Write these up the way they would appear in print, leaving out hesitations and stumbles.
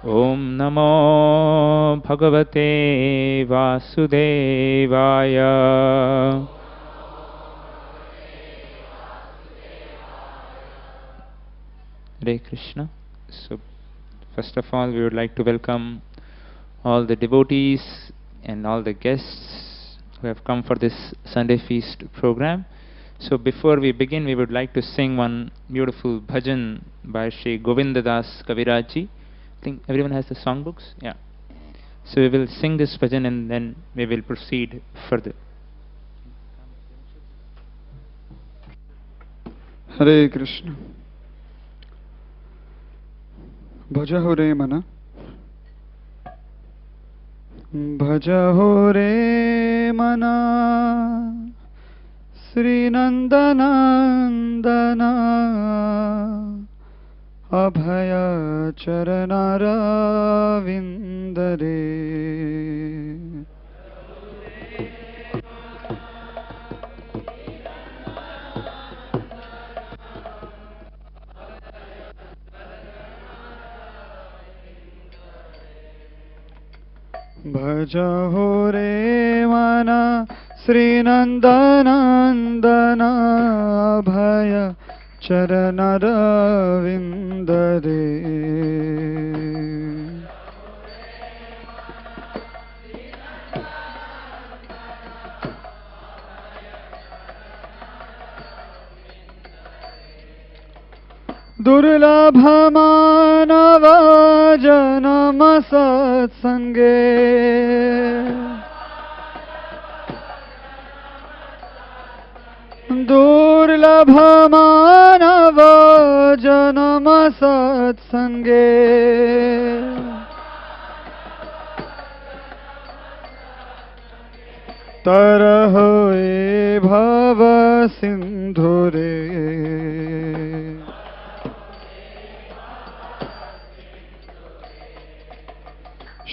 Om Namo Bhagavate Vasudevaya. Hare Krishna. So, first of all, we would like to welcome all the devotees and all the guests who have come for this Sunday feast program. So, before we begin, we would like to sing one beautiful bhajan by Shri Govindadas Kavirajji. I think everyone has the songbooks? Yeah. So, we will sing this bhajan and then we will proceed further. Hare Krishna. Bhajaho re mana, bhajaho re mana, Sri Nandanandana, Abhaya Charanara Vindare. Bhajaho re mana Sri Nandanandana Abhaya Charanara Vindare. Durlabha manava janama satsange, Durlabha manava janama satsange, Tarahoe bhava sindhure.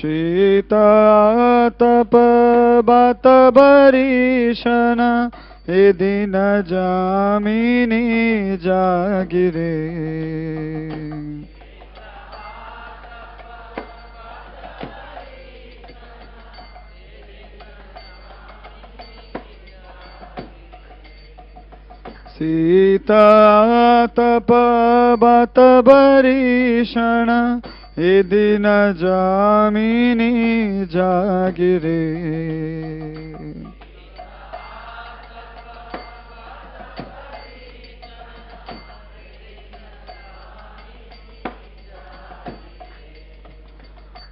Shita tapa bata barishana edina jamini jagire. Sita tapa bata barishana edina jamini jagire.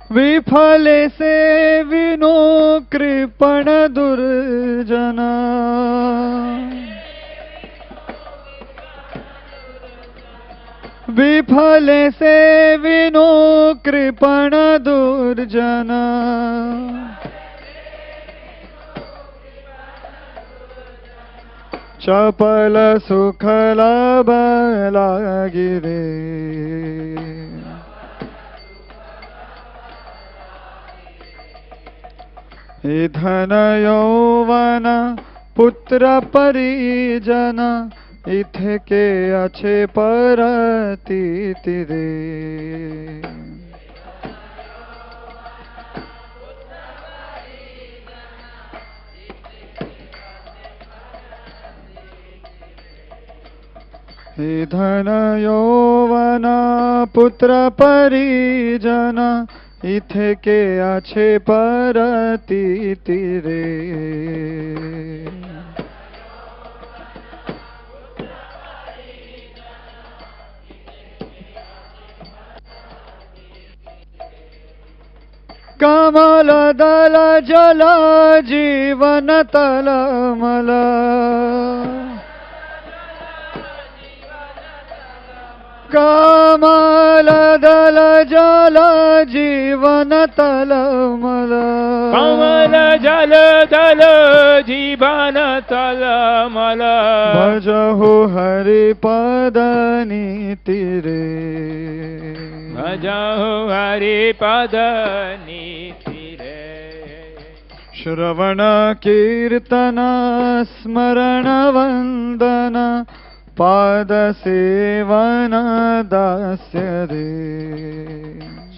Vifale se vino kripana durjana, Vifale se vino kripana durjana, Chapala sukhala balagire. Idhana yauvana putra parijana, इथे के अच्छे परती तिरे. धन यौवना पुत्र परिजना, इथे के अच्छे परती तिरे. कमल दल जल जीवन तलमल, कमल दल जल जीवन तलमल, कमल जल दल जीवन तलमल, भजहु हरि पद नीतिरे. भजहु हरि पद नीतिरे. श्रवण कीर्तन स्मरण वंदन, पाद सेवन दास्य रे.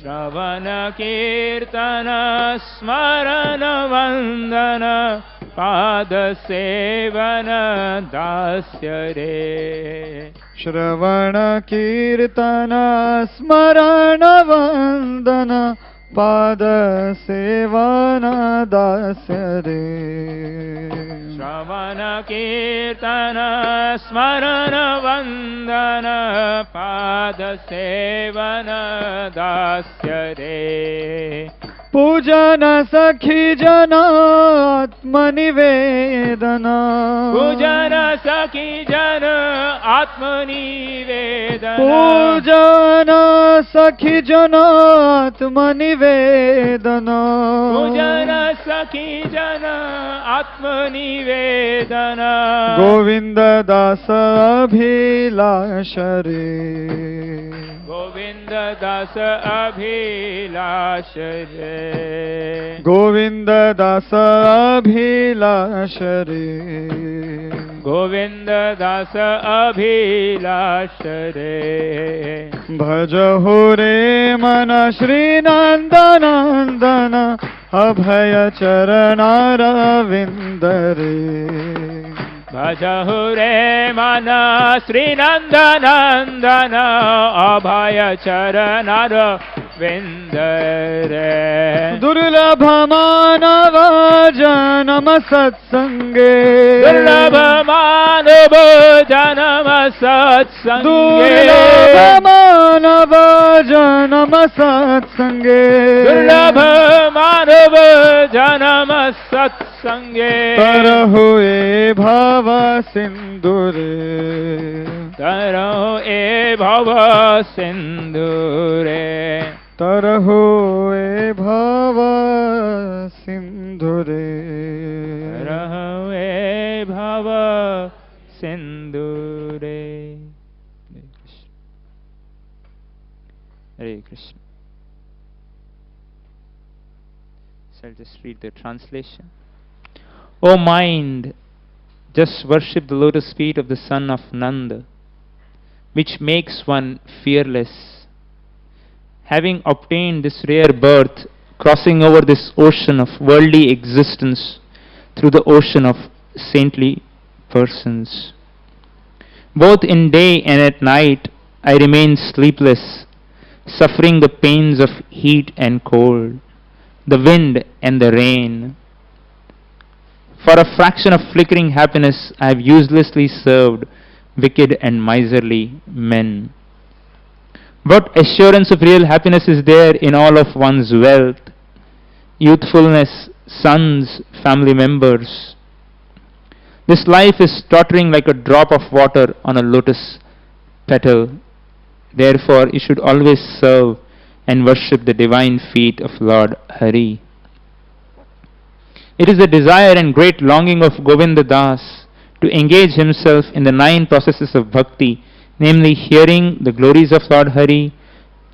Shravana Kirtana Smarana Vandana Pada Sevana Dasyare. Shravana Kirtana Smarana Vandana Pada Sevana Dasyare. Shravana Kirtana Smarana Vandana Pada Sevana Dasyare. Pujana Sakhi Jana Atma Nivedana. Pujana Sakhi Jana Atma Nivedana. Pujana Sakhi Jana Atma Nivedana. Pujana Sakhi Jana Atma Nivedana. Govinda Dasa Abhilashare. Govinda Dasa Abhilashare. Govinda Dasa Abhilashare. Govinda Dasa Abhilashare. Bhaja Hore Mana Shri Nandanandana Abhaya Charanara Vindare. Bhajahure Mana Sri Nandanandana Abhaya Charanara Vindare. Durlabha Manava Janama Satsange. Durlabha Manava Janama Satsange. Durlabha Manava Janama Satsange. Durlabha Manava Janama Satsange. Tarahu e Bhava Sindure. Tarahu e Bhava Sindure. Tarahu e Bhava Sindhure. Tarahu e Bhava Sindhure. Hare Krishna. So I'll just read the translation. O mind, just worship the lotus feet of the son of Nanda, which makes one fearless. Having obtained this rare birth, crossing over this ocean of worldly existence through the ocean of saintly persons. Both in day and at night I remain sleepless, suffering the pains of heat and cold, the wind and the rain. For a fraction of flickering happiness I have uselessly served wicked and miserly men. What assurance of real happiness is there in all of one's wealth, youthfulness, sons, family members? This life is tottering like a drop of water on a lotus petal. Therefore, you should always serve and worship the divine feet of Lord Hari. It is the desire and great longing of Govinda Das to engage himself in the 9 processes of bhakti, namely hearing the glories of Lord Hari,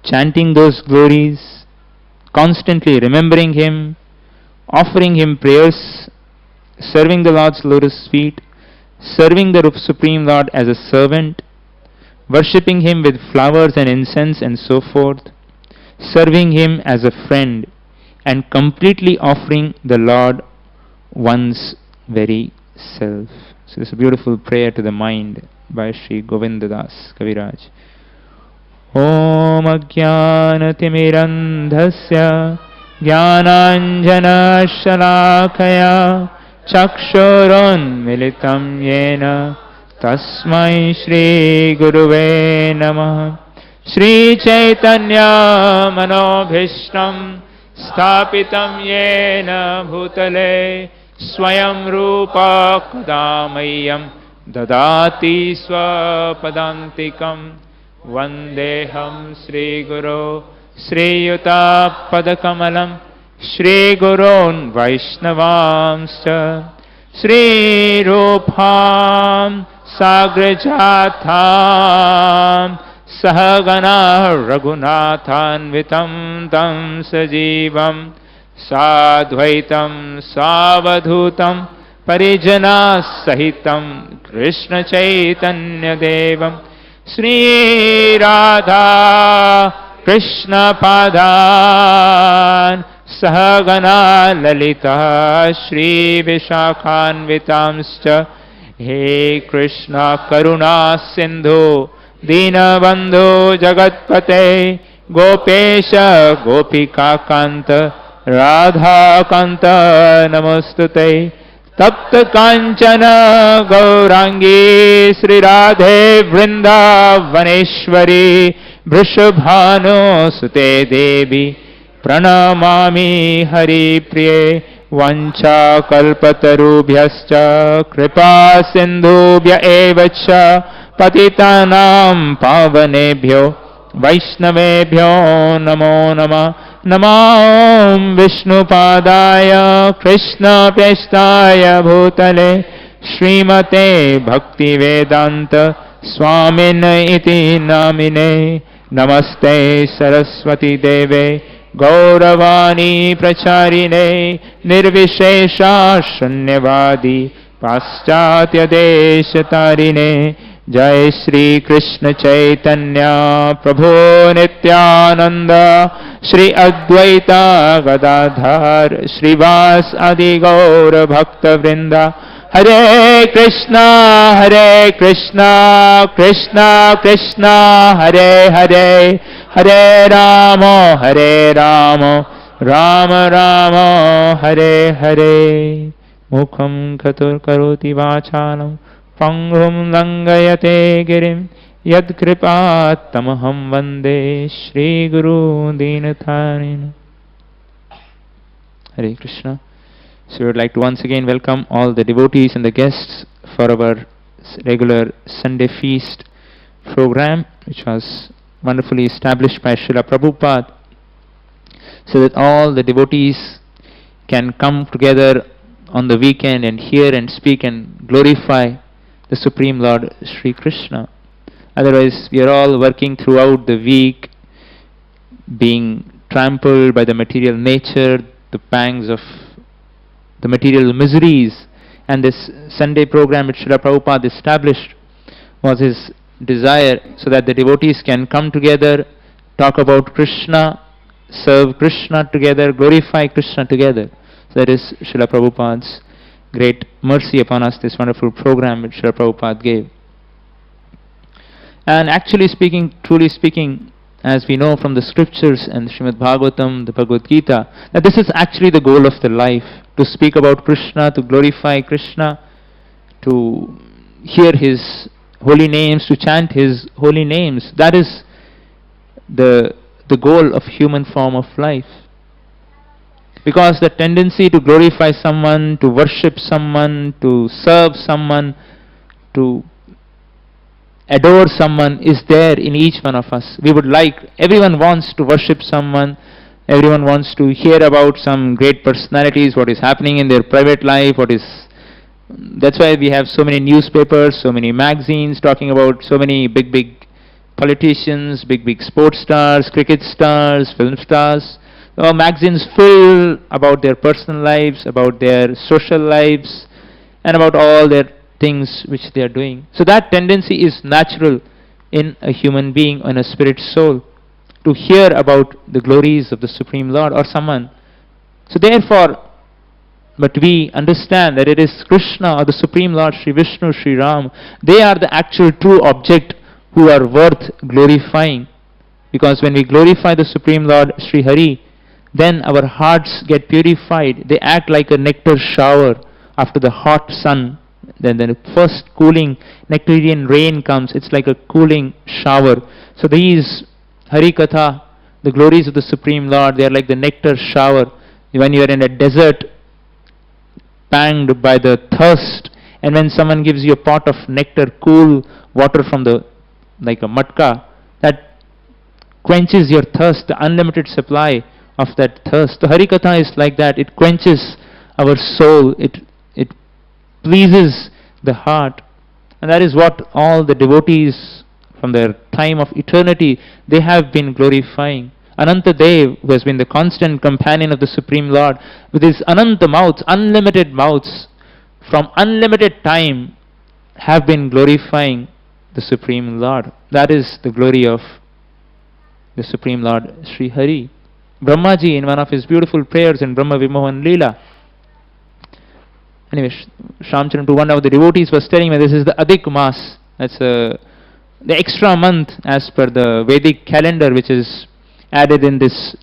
chanting those glories, constantly remembering him, offering him prayers, serving the Lord's lotus feet, serving the Supreme Lord as a servant, worshipping him with flowers and incense and so forth, serving him as a friend, and completely offering the Lord one's very self. So this is a beautiful prayer to the mind by Sri Govinda Das Kaviraj. Om Ajnanatirmirandhasya Jnananjana Shalakaya Chakshurun Militam Yena Tasmai Shri Guruve Namah. Shri Chaitanya Manobhishtam Sthapitam Yena Bhutale Swayam Rupa Kadamayam Dadati Swapadantikam Vandeham Sri Guru Sri Yuta Padakamalam Shri Gurun Vaishnavamscha Sri Rupam Sagrajatham Sahagana Raghunathanvitam Tam Sajivam Sadvaitam Savadhutam Parijana Sahitam Krishna Chaitanya Devam Sri Radha Krishna Padan Sahagana Lalita Shri Vishakhanvitamscha He Krishna Karuna Sindhu Dinabandhu Jagatpate Gopesha Gopika Kanta Radha Kanta Namostute Tapta Kanchana Gaurangi Sri Radhe Vrindavaneshwari Vrishabhano Sute Devi Pranamami Hari Priye Vancha Kalpatarubhyascha Kripa Sindhubhya Evacha Patitanam Pavanebhyo Vaishnavebhyo Namo Namah Namo Vishnu Padaya Krishna Peshtaya Bhutale Srimate Bhaktivedanta Swamine Iti Namine Namaste Saraswati Deve Gauravani Pracharine Nirvishesha Shunyavadi Paschatya Deshatarine Jai Shri Krishna Chaitanya Prabhu Nityananda Shri Advaita Gadadhar Shri Vas Adi Gaura Bhakta Vrinda Hare Krishna Krishna Krishna Hare Hare Hare Rama Rama Rama Hare Hare Mukham Katur Karoti Vachalam Panghum Langayate Girim Yad Kripat Tamaham Vande Shri Guru Dinatharina. Hare Krishna. So we would like to once again welcome all the devotees and the guests for our regular Sunday feast program, which was wonderfully established by Srila Prabhupada, so that all the devotees can come together on the weekend and hear and speak and glorify the Supreme Lord Sri Krishna. Otherwise, we are all working throughout the week, being trampled by the material nature, the pangs of the material miseries. And this Sunday program which Srila Prabhupada established was his desire, so that the devotees can come together, talk about Krishna, serve Krishna together, glorify Krishna together. So that is Srila Prabhupada's great mercy upon us, this wonderful program which Srila Prabhupada gave. And actually speaking, truly speaking, as we know from the scriptures and Srimad Bhagavatam, the Bhagavad Gita, that this is actually the goal of the life, to speak about Krishna, to glorify Krishna, to hear His holy names, to chant His holy names. That is the goal of human form of life. Because the tendency to glorify someone, to worship someone, to serve someone, to adore someone is there in each one of us. We would like, everyone wants to worship someone, everyone wants to hear about some great personalities, what is happening in their private life, that's why we have so many newspapers, so many magazines talking about so many big politicians, big sports stars, cricket stars, film stars. Magazines fill about their personal lives, about their social lives, and about all their things which they are doing. So that tendency is natural in a human being, in a spirit soul, to hear about the glories of the Supreme Lord or someone. So therefore, but we understand that it is Krishna or the Supreme Lord, Sri Vishnu, Sri Ram, they are the actual true object who are worth glorifying. Because when we glorify the Supreme Lord, Sri Hari, then our hearts get purified. They act like a nectar shower after the hot sun. Then the first cooling nectarian rain comes. It's like a cooling shower. So these Hari Katha, the glories of the Supreme Lord, they are like the nectar shower. When you are in a desert, panged by the thirst, and when someone gives you a pot of nectar, cool water from like a matka, that quenches your thirst, the unlimited supply of that thirst. The Harikatha is like that. It quenches our soul. It pleases the heart. And that is what all the devotees from their time of eternity, they have been glorifying. Ananta Dev, who has been the constant companion of the Supreme Lord, with his Ananta mouths, unlimited mouths, from unlimited time, have been glorifying the Supreme Lord. That is the glory of the Supreme Lord Sri Hari. Brahmaji, in one of his beautiful prayers in Brahma Vimohan Leela, anyway, Shamcharan, to one of the devotees, was telling me this is the Adhik Mas. That's the extra month as per the Vedic calendar, which is added in this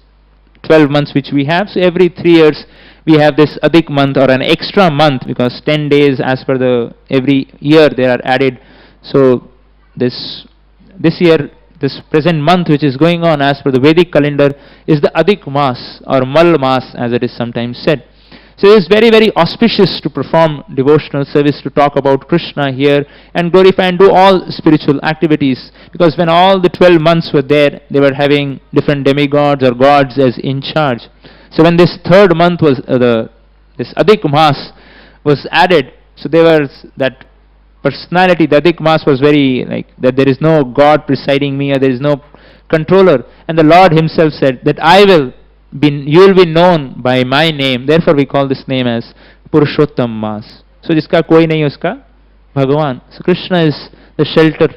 12 months which we have. So every 3 years we have this Adhik month, or an extra month, because 10 days as per the every year they are added. So this year, this present month which is going on as per the Vedic calendar is the Adhik Mas, or Mal Mas as it is sometimes said. So it is very, very auspicious to perform devotional service, to talk about Krishna here and glorify and do all spiritual activities. Because when all the 12 months were there, they were having different demigods or gods as in charge. So when this third month was, this Adhik Mas was added, so there was that personality, the Adhik Mas was very like that there is no God presiding me, or there is no controller. And the Lord himself said that you will be known by my name, therefore we call this name as Purushottam Mas. So jiska koi nahi uska Bhagavan. So Krishna is the shelter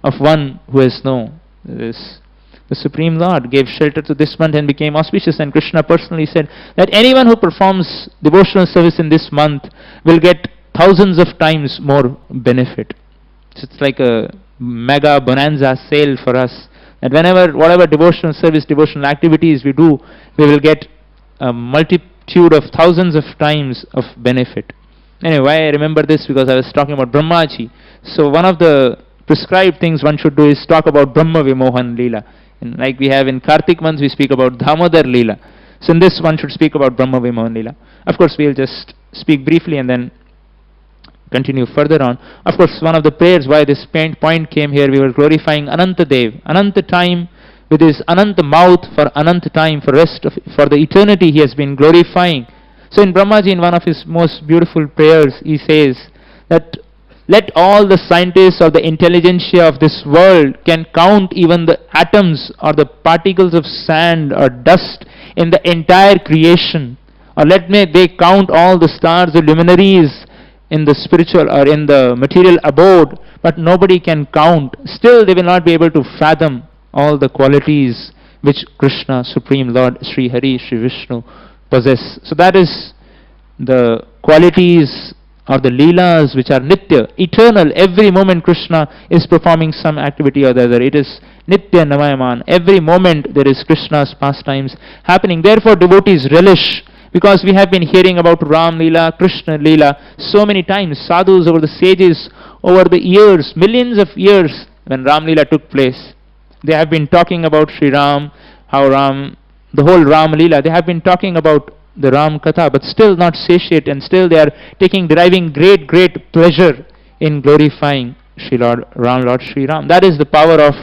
of one who has no. The Supreme Lord gave shelter to this month and became auspicious, and Krishna personally said that anyone who performs devotional service in this month will get thousands of times more benefit. So it's like a mega bonanza sale for us, that whatever devotional service, devotional activities we do, we will get a multitude of thousands of times of benefit. Anyway, why I remember this? Because I was talking about Brahmaji. So one of the prescribed things one should do is talk about Brahma Vimohan Leela. And like we have in Kartik months, we speak about Damodar Leela. So in this one should speak about Brahma Vimohan Leela. Of course, we'll just speak briefly and then continue further on. Of course, one of the prayers why this point came here, we were glorifying Ananta Dev. Ananta time, with his Ananta mouth for Ananta time, for the eternity he has been glorifying. So in Brahmaji, in one of his most beautiful prayers, he says that let all the scientists or the intelligentsia of this world can count even the atoms or the particles of sand or dust in the entire creation, or they count all the stars, the luminaries in the spiritual or in the material abode, but nobody can count. Still they will not be able to fathom all the qualities which Krishna, Supreme Lord Sri Hari, Sri Vishnu possess. So that is the qualities or the leelas which are nitya, eternal. Every moment Krishna is performing some activity or the other. It is nitya namayaman. Every moment there is Krishna's pastimes happening. Therefore devotees relish, because we have been hearing about Ram Leela, Krishna Leela so many times. Sadhus over the sages, over the years, millions of years, when Ram Leela took place, they have been talking about Sri Ram, the whole Ram Leela. They have been talking about the Ram Katha, but still not satiate, and still they are deriving great pleasure in glorifying Lord Sri Ram. That is the power of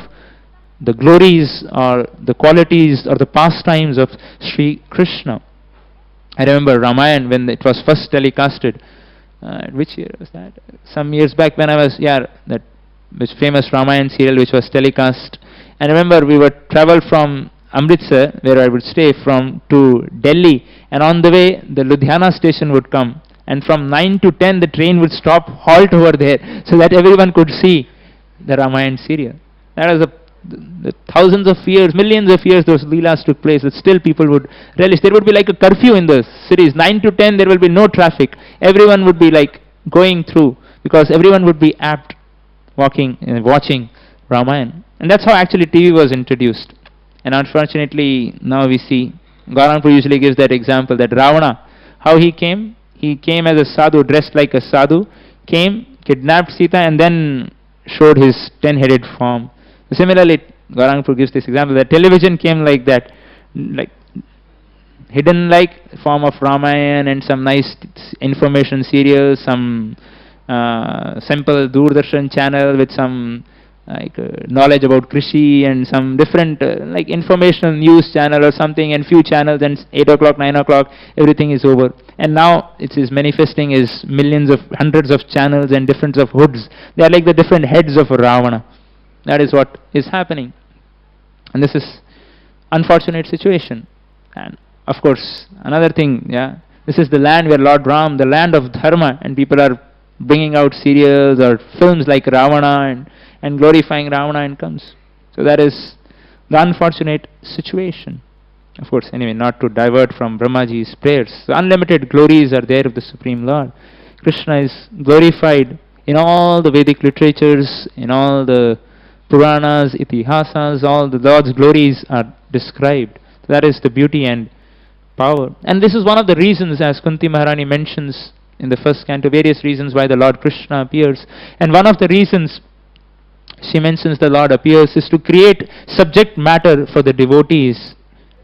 the glories or the qualities or the pastimes of Sri Krishna. I remember Ramayana when it was first telecasted. Which year was that? Some years back when I was, that which famous Ramayana serial which was telecast. I remember we would travel from Amritsar, where I would stay, to Delhi, and on the way the Ludhiana station would come, and from 9 to 10 the train would halt over there, so that everyone could see the Ramayana serial. That was the thousands of years, millions of years those leelas took place, but still people would relish. There would be like a curfew in the cities. 9 to 10 there will be no traffic. Everyone would be like going through, because everyone would be apt walking and watching Ramayana. And that's how actually TV was introduced. And unfortunately now we see, Gauranga usually gives that example, that Ravana, how he came as a sadhu, dressed like a sadhu, came, kidnapped Sita, and then showed his 10-headed form. Similarly, Gauranga gives this example that television came like that, like hidden like form of Ramayana and some nice information serials, some simple Doordarshan channel with some knowledge about Krishi, and some different like informational news channel or something, and few channels, and 8 o'clock, 9 o'clock, everything is over. And now it is manifesting as hundreds of channels and different of hoods. They are like the different heads of Ravana. That is what is happening. And this is unfortunate situation. And of course, another thing, this is the land where Lord Ram, the land of Dharma, and people are bringing out serials or films like Ravana and glorifying Ravana and comes. So that is the unfortunate situation. Of course, anyway, not to divert from Brahmaji's prayers. The unlimited glories are there of the Supreme Lord. Krishna is glorified in all the Vedic literatures, in all the Puranas, Itihasas, all the Lord's glories are described. That is the beauty and power. And this is one of the reasons, as Kunti Maharani mentions in the first canto, various reasons why the Lord Krishna appears. And one of the reasons she mentions the Lord appears is to create subject matter for the devotees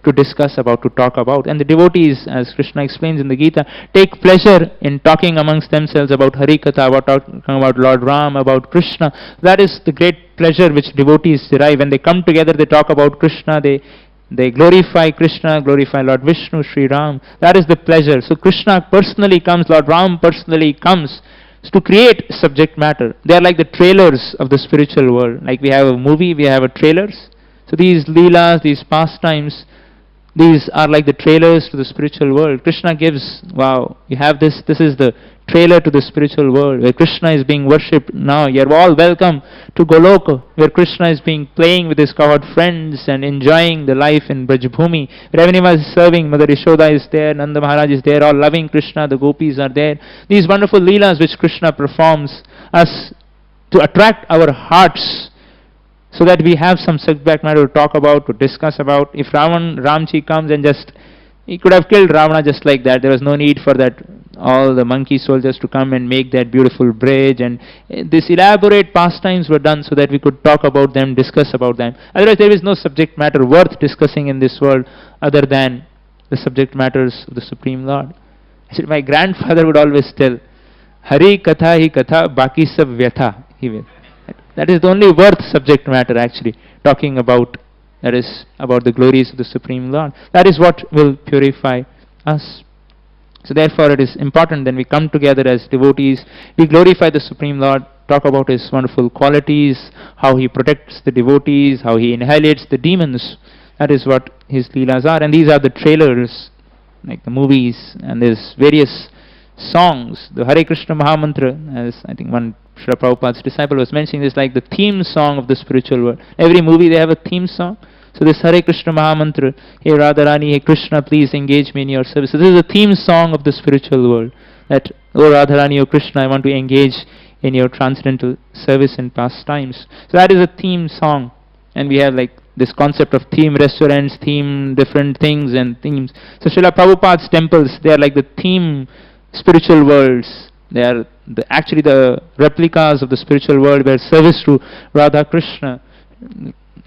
to discuss about, to talk about. And the devotees, as Krishna explains in the Gita, take pleasure in talking amongst themselves about Hari Katha, about talking about Lord Ram, about Krishna. That is the great pleasure which devotees derive. When they come together, they talk about Krishna, they glorify Krishna, glorify Lord Vishnu, Sri Ram. That is the pleasure. So Krishna personally comes, Lord Ram personally comes to create subject matter. They are like the trailers of the spiritual world. Like we have a movie, we have a trailers. So these leelas, these pastimes, these are like the trailers to the spiritual world. Krishna gives, wow, you have this is the trailer to the spiritual world, where Krishna is being worshipped now. You are all welcome to Goloka, where Krishna is playing with his cowherd friends and enjoying the life in Brajbhumi. Where everyone is serving, Mother Yashoda is there, Nanda Maharaj is there, all loving Krishna, the gopis are there. These wonderful leelas which Krishna performs us to attract our hearts, so that we have some subject matter to talk about, to discuss about. If Ramji comes and he could have killed Ravana just like that. There was no need for that, all the monkey soldiers to come and make that beautiful bridge. And these elaborate pastimes were done so that we could talk about them, discuss about them. Otherwise there is no subject matter worth discussing in this world other than the subject matters of the Supreme Lord. I said, my grandfather would always tell, Hari Katha hi Katha, Baki Sab Vyatha. He will. That is the only worth subject matter actually, talking about, that is about the glories of the Supreme Lord. That is what will purify us. So therefore it is important that we come together as devotees, we glorify the Supreme Lord, talk about his wonderful qualities, how he protects the devotees, how he annihilates the demons. That is what his leelas are. And these are the trailers, like the movies, and there's various songs. The Hare Krishna Maha-Mantra, as I think one Srila Prabhupada's disciple was mentioning, is like the theme song of the spiritual world. Every movie they have a theme song. So this Hare Krishna Maha-Mantra, Hey Radharani, Hey Krishna, please engage me in your service. So this is a theme song of the spiritual world. That, oh Radharani, oh Krishna, I want to engage in your transcendental service and pastimes. So that is a theme song. And we have like this concept of theme restaurants, theme different things and themes. So Srila Prabhupada's temples, they are like the theme spiritual worlds. They are actually the replicas of the spiritual world, where service to Radha Krishna,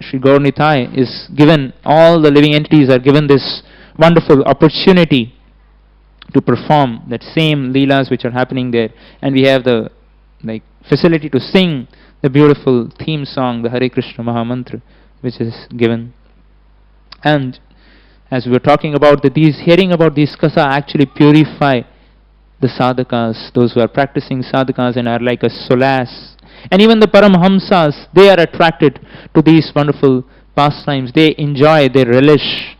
Sri Gaur Nitai, is given. All the living entities are given this wonderful opportunity to perform that same leelas which are happening there. And we have the facility to sing the beautiful theme song, the Hare Krishna Maha-Mantra, which is given. And as we were talking about hearing about these kasa actually purify the sadhakas, those who are practicing sadhakas and are like a solace. And even the Paramhamsas, they are attracted to these wonderful pastimes. They enjoy, they relish.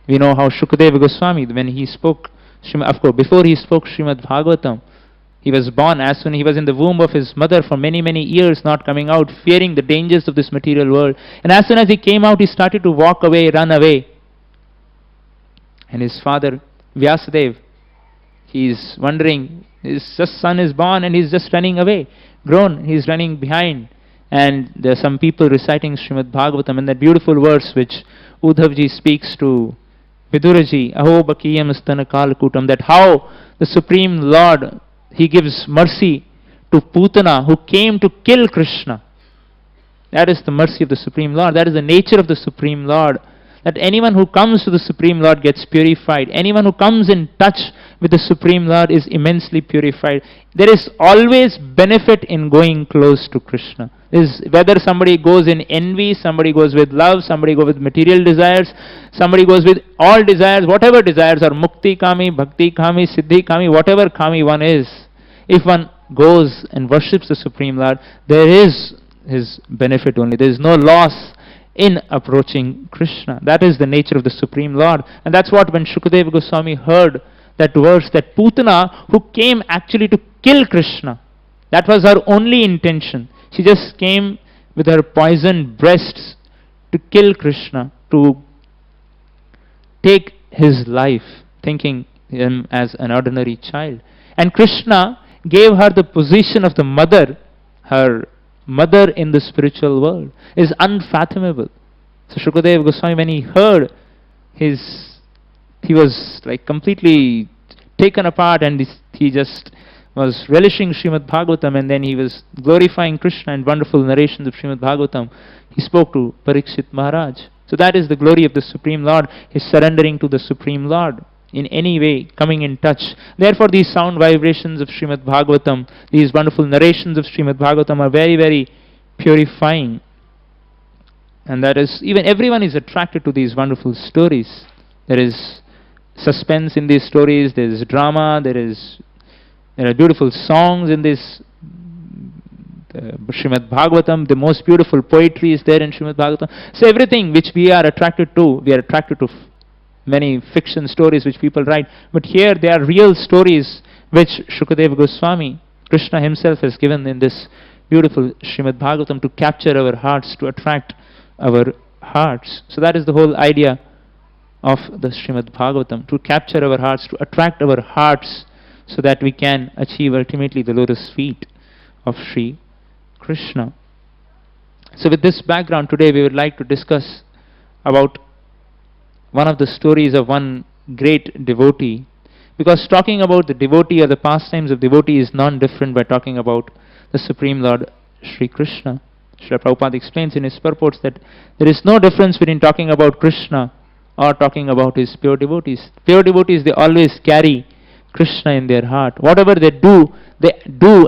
We know how Shukadeva Goswami, when he spoke, of course, before he spoke Srimad Bhagavatam, he was born, as soon he was in the womb of his mother for many, many years, not coming out, fearing the dangers of this material world. And as soon as he came out, he started to walk away, run away. And his father, Vyasadeva, he's wondering, his son is born and he's just running away. Grown, he's running behind. And there are some people reciting Srimad Bhagavatam, and that beautiful verse which Uddhavji speaks to Viduraji, Aho Bakiyam Astana Kalkutam, that how the Supreme Lord, he gives mercy to Putana, who came to kill Krishna. That is the mercy of the Supreme Lord. That is the nature of the Supreme Lord. That anyone who comes to the Supreme Lord gets purified. Anyone who comes in touch with the Supreme Lord is immensely purified. There is always benefit in going close to Krishna. Whether somebody goes in envy, somebody goes with love, somebody goes with material desires, somebody goes with all desires, whatever desires are mukti kami, bhakti kami, siddhi kami, whatever kami one is. If one goes and worships the Supreme Lord, there is his benefit only. There is no loss in approaching Krishna. That is the nature of the Supreme Lord. And that's what when Shukadeva Goswami heard that verse, that Putana, who came actually to kill Krishna, that was her only intention. She just came with her poisoned breasts to kill Krishna, to take his life, thinking him as an ordinary child. And Krishna gave her the position of the mother, her mother in the spiritual world, is unfathomable. So Shukadeva Goswami, when he heard he was like completely taken apart, and he just was relishing Srimad Bhagavatam, and then he was glorifying Krishna in wonderful narrations of Srimad Bhagavatam. He spoke to Parikshit Maharaj. So that is the glory of the Supreme Lord, his surrendering to the Supreme Lord, in any way coming in touch. Therefore these sound vibrations of Srimad Bhagavatam, these wonderful narrations of Srimad Bhagavatam are very, very purifying. And that is, even everyone is attracted to these wonderful stories. There is suspense in these stories, there is drama, there are beautiful songs in this Srimad Bhagavatam. The most beautiful poetry is there in Srimad Bhagavatam. So everything which we are attracted to many fiction stories which people write. But here they are real stories which Shukadeva Goswami, Krishna himself, has given in this beautiful Srimad Bhagavatam to capture our hearts, to attract our hearts. So that is the whole idea of the Srimad Bhagavatam, to capture our hearts, to attract our hearts, so that we can achieve ultimately the lotus feet of Sri Krishna. So with this background, today we would like to discuss about one of the stories of one great devotee, because talking about the devotee or the pastimes of devotee is non-different by talking about the Supreme Lord Sri Krishna. Srila Prabhupada explains in his purports that there is no difference between talking about Krishna or talking about his pure devotees. Pure devotees, they always carry Krishna in their heart. Whatever they do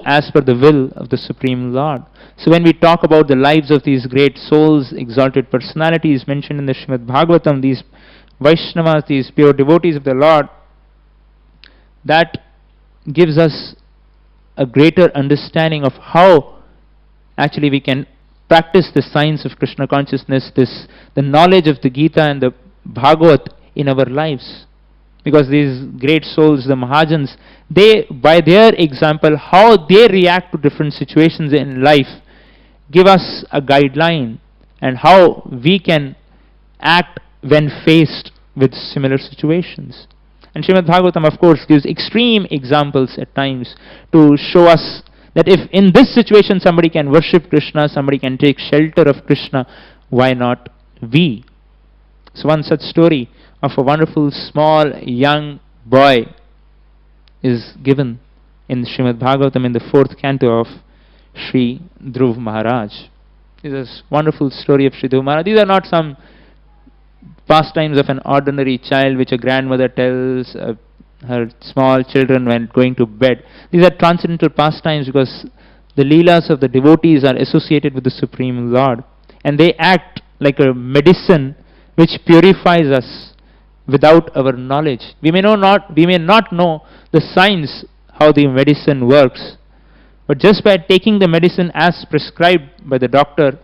as per the will of the Supreme Lord. So when we talk about the lives of these great souls, exalted personalities mentioned in the Srimad Bhagavatam, these Vaishnavas, these pure devotees of the Lord, that gives us a greater understanding of how actually we can practice the science of Krishna consciousness, the knowledge of the Gita and the Bhagavat in our lives. Because these great souls, the Mahajans, they, by their example, how they react to different situations in life, give us a guideline and how we can act when faced with similar situations. And Srimad Bhagavatam, of course, gives extreme examples at times to show us that if in this situation somebody can worship Krishna, somebody can take shelter of Krishna, why not we? So one such story of a wonderful small young boy is given in Srimad Bhagavatam in the 4th canto of Sri Dhruva Maharaj. This is a wonderful story of Sri Dhruva Maharaj. These are not some pastimes of an ordinary child which a grandmother tells her small children when going to bed. These are transcendental pastimes because the leelas of the devotees are associated with the Supreme Lord, and they act like a medicine which purifies us without our knowledge. We may not know the science, how the medicine works, but just by taking the medicine as prescribed by the doctor,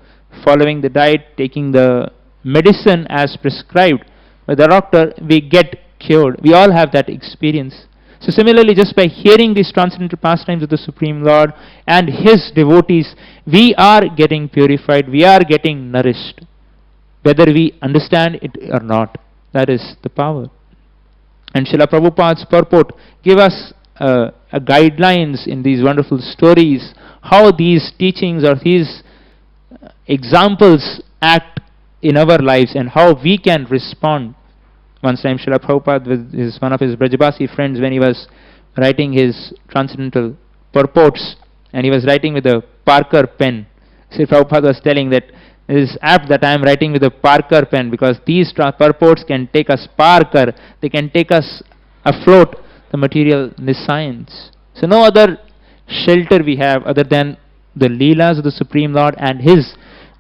following the diet, taking the medicine as prescribed by the doctor, we get cured. We all have that experience. So similarly, just by hearing these transcendental pastimes of the Supreme Lord and His devotees, we are getting purified, we are getting nourished, whether we understand it or not. That is the power. And Srila Prabhupada's purport give us a guidelines in these wonderful stories, how these teachings or these examples act in our lives and how we can respond. Once time Srila Prabhupada with one of his Brajabasi friends, when he was writing his transcendental purports, and he was writing with a Parker pen. Srila Prabhupada was telling that it is apt that I am writing with a Parker pen, because these purports can take us Parker, they can take us afloat the material in this science. So no other shelter we have other than the Leelas of the Supreme Lord and His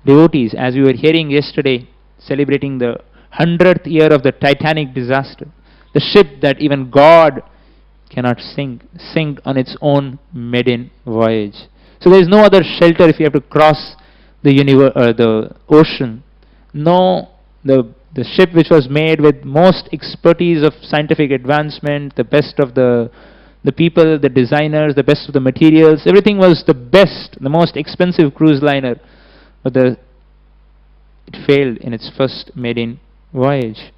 devotees, as we were hearing yesterday, celebrating the 100th year of the Titanic disaster, the ship that even God cannot sink on its own maiden voyage. So there is no other shelter if you have to cross the ocean. No, the ship which was made with most expertise of scientific advancement, the best of the people, the designers, the best of the materials, everything was the best, the most expensive cruise liner. But it it failed in its first maiden voyage.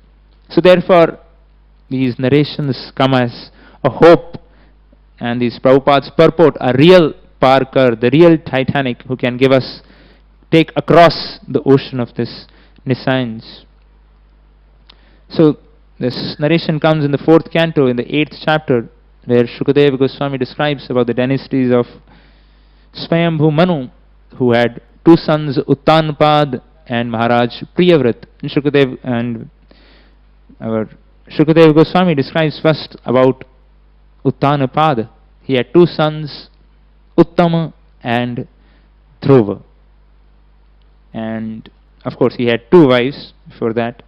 So therefore, these narrations come as a hope, and these Prabhupada's purport, a real Parker, the real Titanic, who can take across the ocean of this nescience. So this narration comes in the 4th canto, in the 8th chapter, where Shukadeva Goswami describes about the dynasties of Swayambhu Manu, who had 2 sons, Uttanpad and Maharaj Priyavrat. And our Shukadeva Goswami describes first about Uttanapad. He had 2 sons, Uttama and Dhruva. And of course he had 2 wives before that,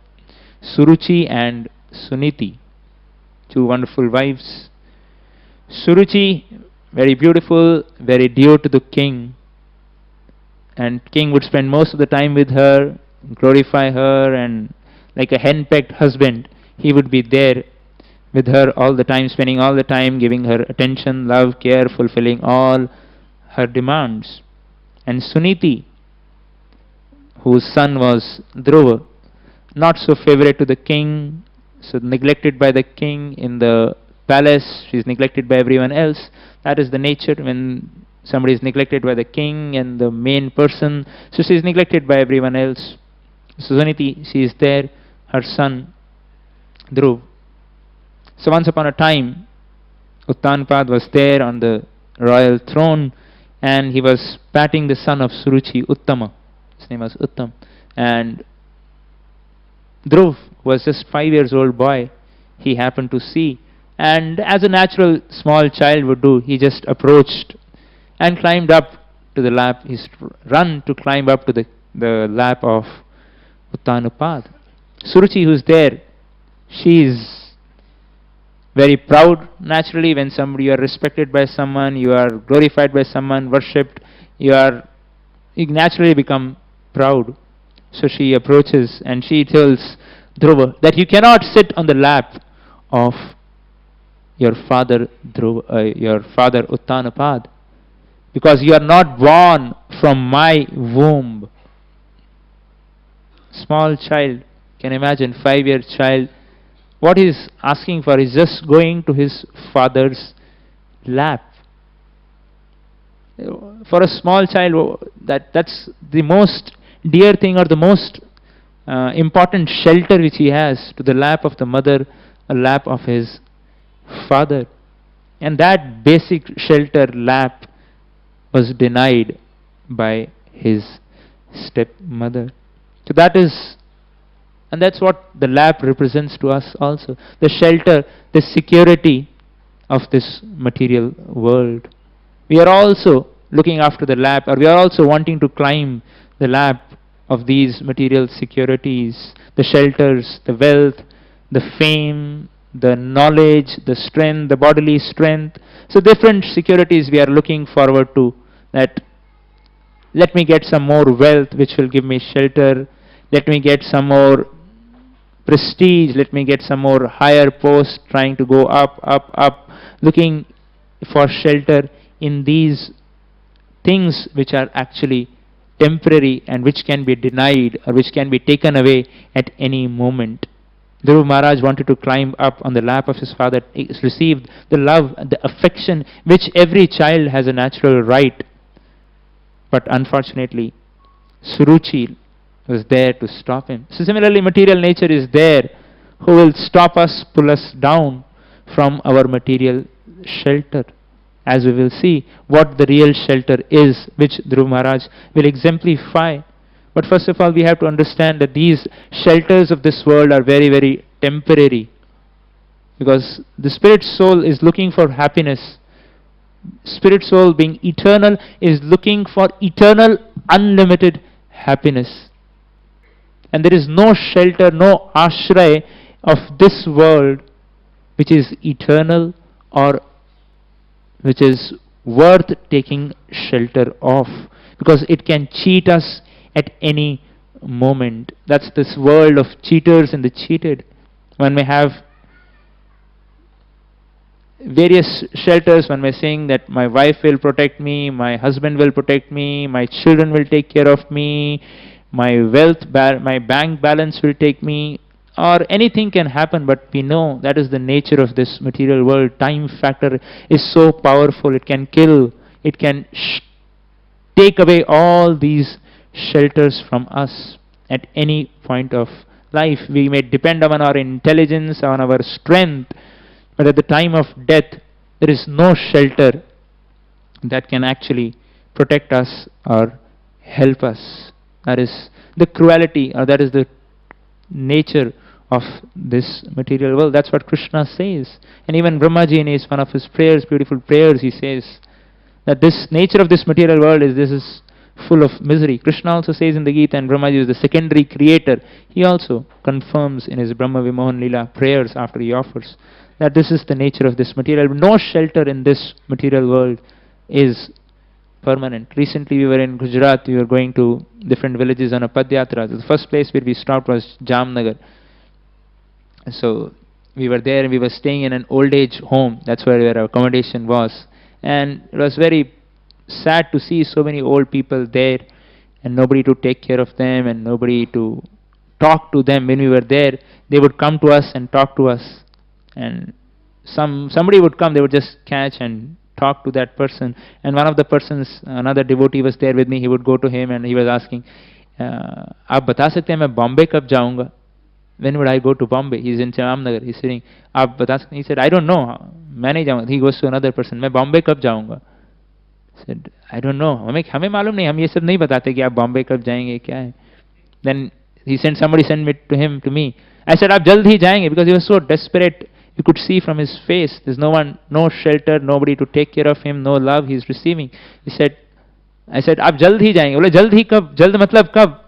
Suruchi and Suniti, 2 wonderful wives. Suruchi, very beautiful, very dear to the king, and king would spend most of the time with her, glorify her, and like a henpecked husband, he would be there with her all the time, spending all the time, giving her attention, love, care, fulfilling all her demands. And Suniti, whose son was Dhruva, not so favorite to the king, so neglected by the king in the palace, she is neglected by everyone else. That is the nature when somebody is neglected by the king and the main person, so she is neglected by everyone else. So Suniti, she is there, her son Dhruva. So once upon a time, Uttanpad was there on the royal throne, and he was patting the son of Suruchi, Uttama. His name was Uttam. And Dhruva was just 5 years old boy. He happened to see, and as a natural small child would do, he just approached and climbed up to the lap. He run to climb up to the lap of Uttanapad. Suruchi, who's there, she is very proud. Naturally, when you are respected by someone, you are glorified by someone, worshipped, you naturally become proud. So she approaches and she tells Dhruva that you cannot sit on the lap of your father Uttanapad, because you are not born from my womb. Small child, can imagine, 5-year child, what he is asking for is just going to his father's lap. For a small child, that's the most dear thing, or the most important shelter which he has, to the lap of the mother, a lap of his father. And that basic shelter, lap, was denied by his stepmother. So that's what the lap represents to us also. The shelter, the security of this material world. We are also looking after the lap, or we are also wanting to climb the lap of these material securities, the shelters, the wealth, the fame, the knowledge, the strength, the bodily strength. So different securities we are looking forward to, that let me get some more wealth which will give me shelter, let me get some more prestige, let me get some more higher post, trying to go up, looking for shelter in these things which are actually temporary and which can be denied or which can be taken away at any moment. Dhruva Maharaj wanted to climb up on the lap of his father, receive the love, the affection which every child has a natural right. But unfortunately, Suruchi was there to stop him. So similarly, material nature is there, who will stop us, pull us down from our material shelter. As we will see what the real shelter is, which Dhruva Maharaj will exemplify. But first of all, we have to understand that these shelters of this world are very, very temporary. Because the spirit soul is looking for happiness. Spirit soul, being eternal, is looking for eternal, unlimited happiness. And there is no shelter, no ashray of this world which is eternal or which is worth taking shelter of, because it can cheat us at any moment. That's this world of cheaters and the cheated. One may have various shelters. One may saying that my wife will protect me, my husband will protect me, my children will take care of me, my my bank balance will take me, or anything can happen, but we know that is the nature of this material world. Time factor is so powerful, it can kill, it can take away all these shelters from us at any point of life. We may depend on our intelligence, on our strength, but at the time of death, there is no shelter that can actually protect us or help us. That is the cruelty, or that is the nature of this material world. That's what Krishna says. And even Brahmaji in one of his prayers, beautiful prayers, he says that this nature of this material world is full of misery. Krishna also says in the Gita, and Brahmaji is the secondary creator. He also confirms in his Brahma Vimohan Leela prayers after he offers that this is the nature of this material. No shelter in this material world is permanent. Recently we were in Gujarat, we were going to different villages on a Padyatra. The first place where we stopped was Jamnagar. So we were there and we were staying in an old age home. That's where our accommodation was. And it was very sad to see so many old people there and nobody to take care of them and nobody to talk to them. When we were there, they would come to us and talk to us. And somebody would come, they would just catch and talk to that person. And one of the persons, another devotee was there with me, he would go to him and he was asking, आप बता सकते हैं मैं बॉम्बे कब जाऊंगा? When would I go to Bombay? He's in Jamnagar. He's saying, आप बता सकते हैं? He said, I don't know. मैं नहीं जाऊंगा. He goes to another person, मैं बॉम्बे कब जाऊंगा? Said, I don't know. हमें मालूम नहीं, हम ये सब नहीं बताते कि आप बॉम्बे कब जाएंगे, क्या है. Then he sent somebody sent it to me. I said, आप जल्द ही जाएंगे, because he was so desperate. You could see from his face, there's no one, no shelter, nobody to take care of him, no love he's receiving. He said, I said, आप जल्द ही जाएंगे. बोले जल्द ही कब? जल्द मतलब कब?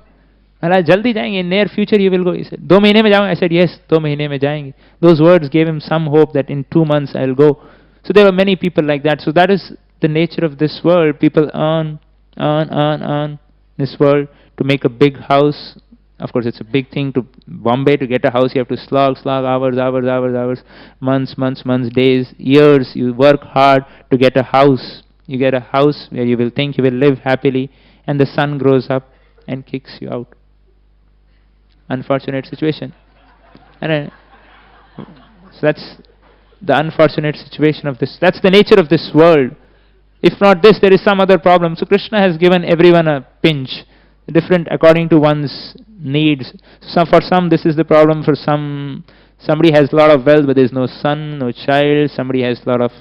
I जल्द ही जाएंगे. In near future you will go. He said, 2 महीने में जाऊंगा. I said, yes, 2 महीने में जाएंगे. Those words gave him some hope that in 2 months I'll go. So there were many people like that. So that is the nature of this world. People earn this world to make a big house. Of course, it's a big thing to Bombay. To get a house, you have to slog hours, months, days, years. You work hard to get a house. You get a house where you will think you will live happily, and the sun grows up and kicks you out. Unfortunate situation. And so that's the unfortunate situation of this. That's the nature of this world. If not this, there is some other problem. So Krishna has given everyone a pinch, different according to one's needs. So for some this is the problem. For somebody has a lot of wealth but there is no son, no child. Somebody has a lot of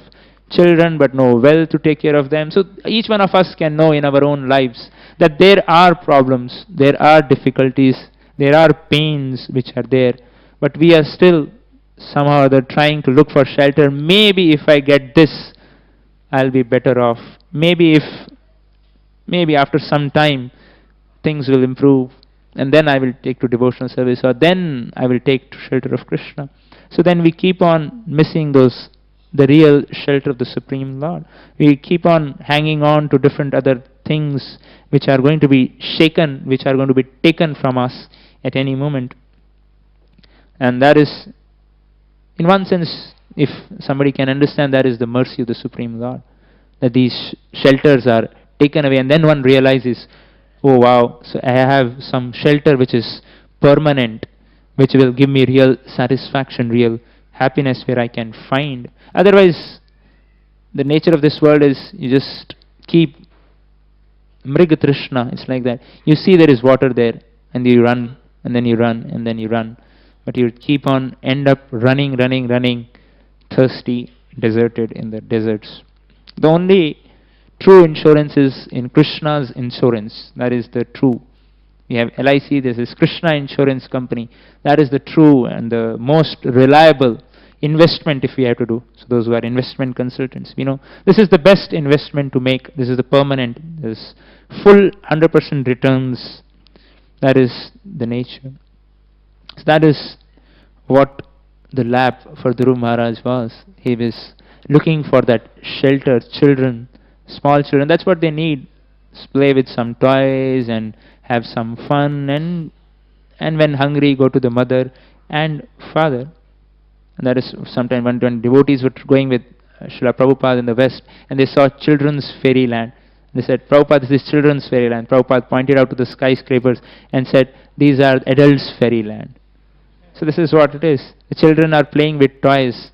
children but no wealth to take care of them. So each one of us can know in our own lives that there are problems, there are difficulties, there are pains which are there, but we are still somehow or other trying to look for shelter. Maybe if I get this, I'll be better off. Maybe after some time things will improve, and then I will take to devotional service, or then I will take to shelter of Krishna. So then we keep on missing the real shelter of the Supreme Lord. We keep on hanging on to different other things which are going to be shaken, which are going to be taken from us at any moment. And that is, in one sense, if somebody can understand, that is the mercy of the Supreme Lord, that these shelters are taken away, and then one realizes, oh wow, so I have some shelter which is permanent, which will give me real satisfaction, real happiness, where I can find. Otherwise, the nature of this world is you just keep mriga trishna. It's like that. You see there is water there, and you run, and then you run, and then you run. But you keep on, end up running, thirsty, deserted in the deserts. The only true insurance is in Krishna's insurance. That is the true. We have LIC, this is Krishna Insurance Company. That is the true and the most reliable investment if we have to do. So those who are investment consultants, we know this is the best investment to make. This is the permanent, this full 100% returns. That is the nature. So that is what the lap for Dhruva Maharaj was. He was looking for that shelter, children, small children. That's what they need. Play with some toys and have some fun, and when hungry go to the mother and father. And that is sometimes when devotees were going with Srila Prabhupada in the West, and they saw children's fairyland. They said, Prabhupada, this is children's fairyland. Prabhupada pointed out to the skyscrapers and said, these are adults' fairyland. So this is what it is. The children are playing with toys,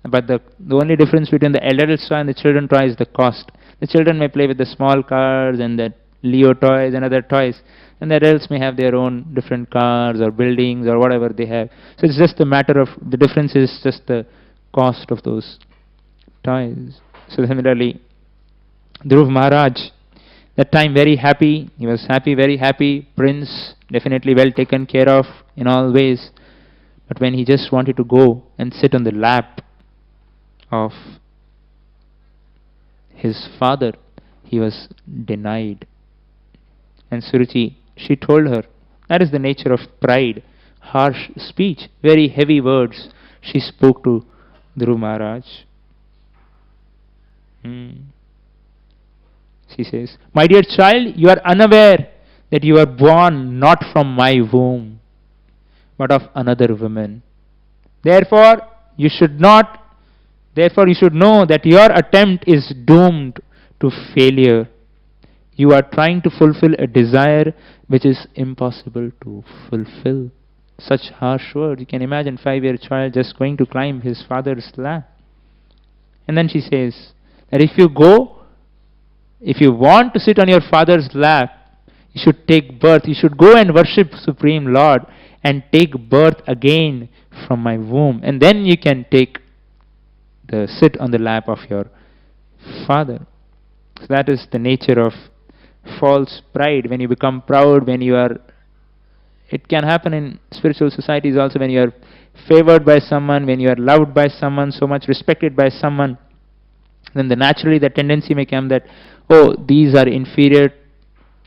but the only difference between the adults' toy and the children's toy is the cost. The children may play with the small cars and the Leo toys and other toys, and the adults may have their own different cars or buildings or whatever they have. So it's just a matter of, the difference is just the cost of those toys. So similarly, Dhruva Maharaj, that time very happy, he was happy, very happy, prince, definitely well taken care of in all ways. But when he just wanted to go and sit on the lap of his father, he was denied. And Suruchi, she told her, that is the nature of pride, harsh speech, very heavy words she spoke to Dhruva Maharaj. She says, my dear child, you are unaware that you are born not from my womb, but of another woman. Therefore, you should know that your attempt is doomed to failure. You are trying to fulfill a desire which is impossible to fulfill. Such harsh words. You can imagine 5-year child just going to climb his father's lap. And then she says that if you want to sit on your father's lap, you should take birth. You should go and worship Supreme Lord and take birth again from my womb. And then you can sit on the lap of your father. So that is the nature of false pride. When you become proud, it can happen in spiritual societies also, when you are favored by someone, when you are loved by someone, so much respected by someone, then naturally the tendency may come that, oh, these are inferior,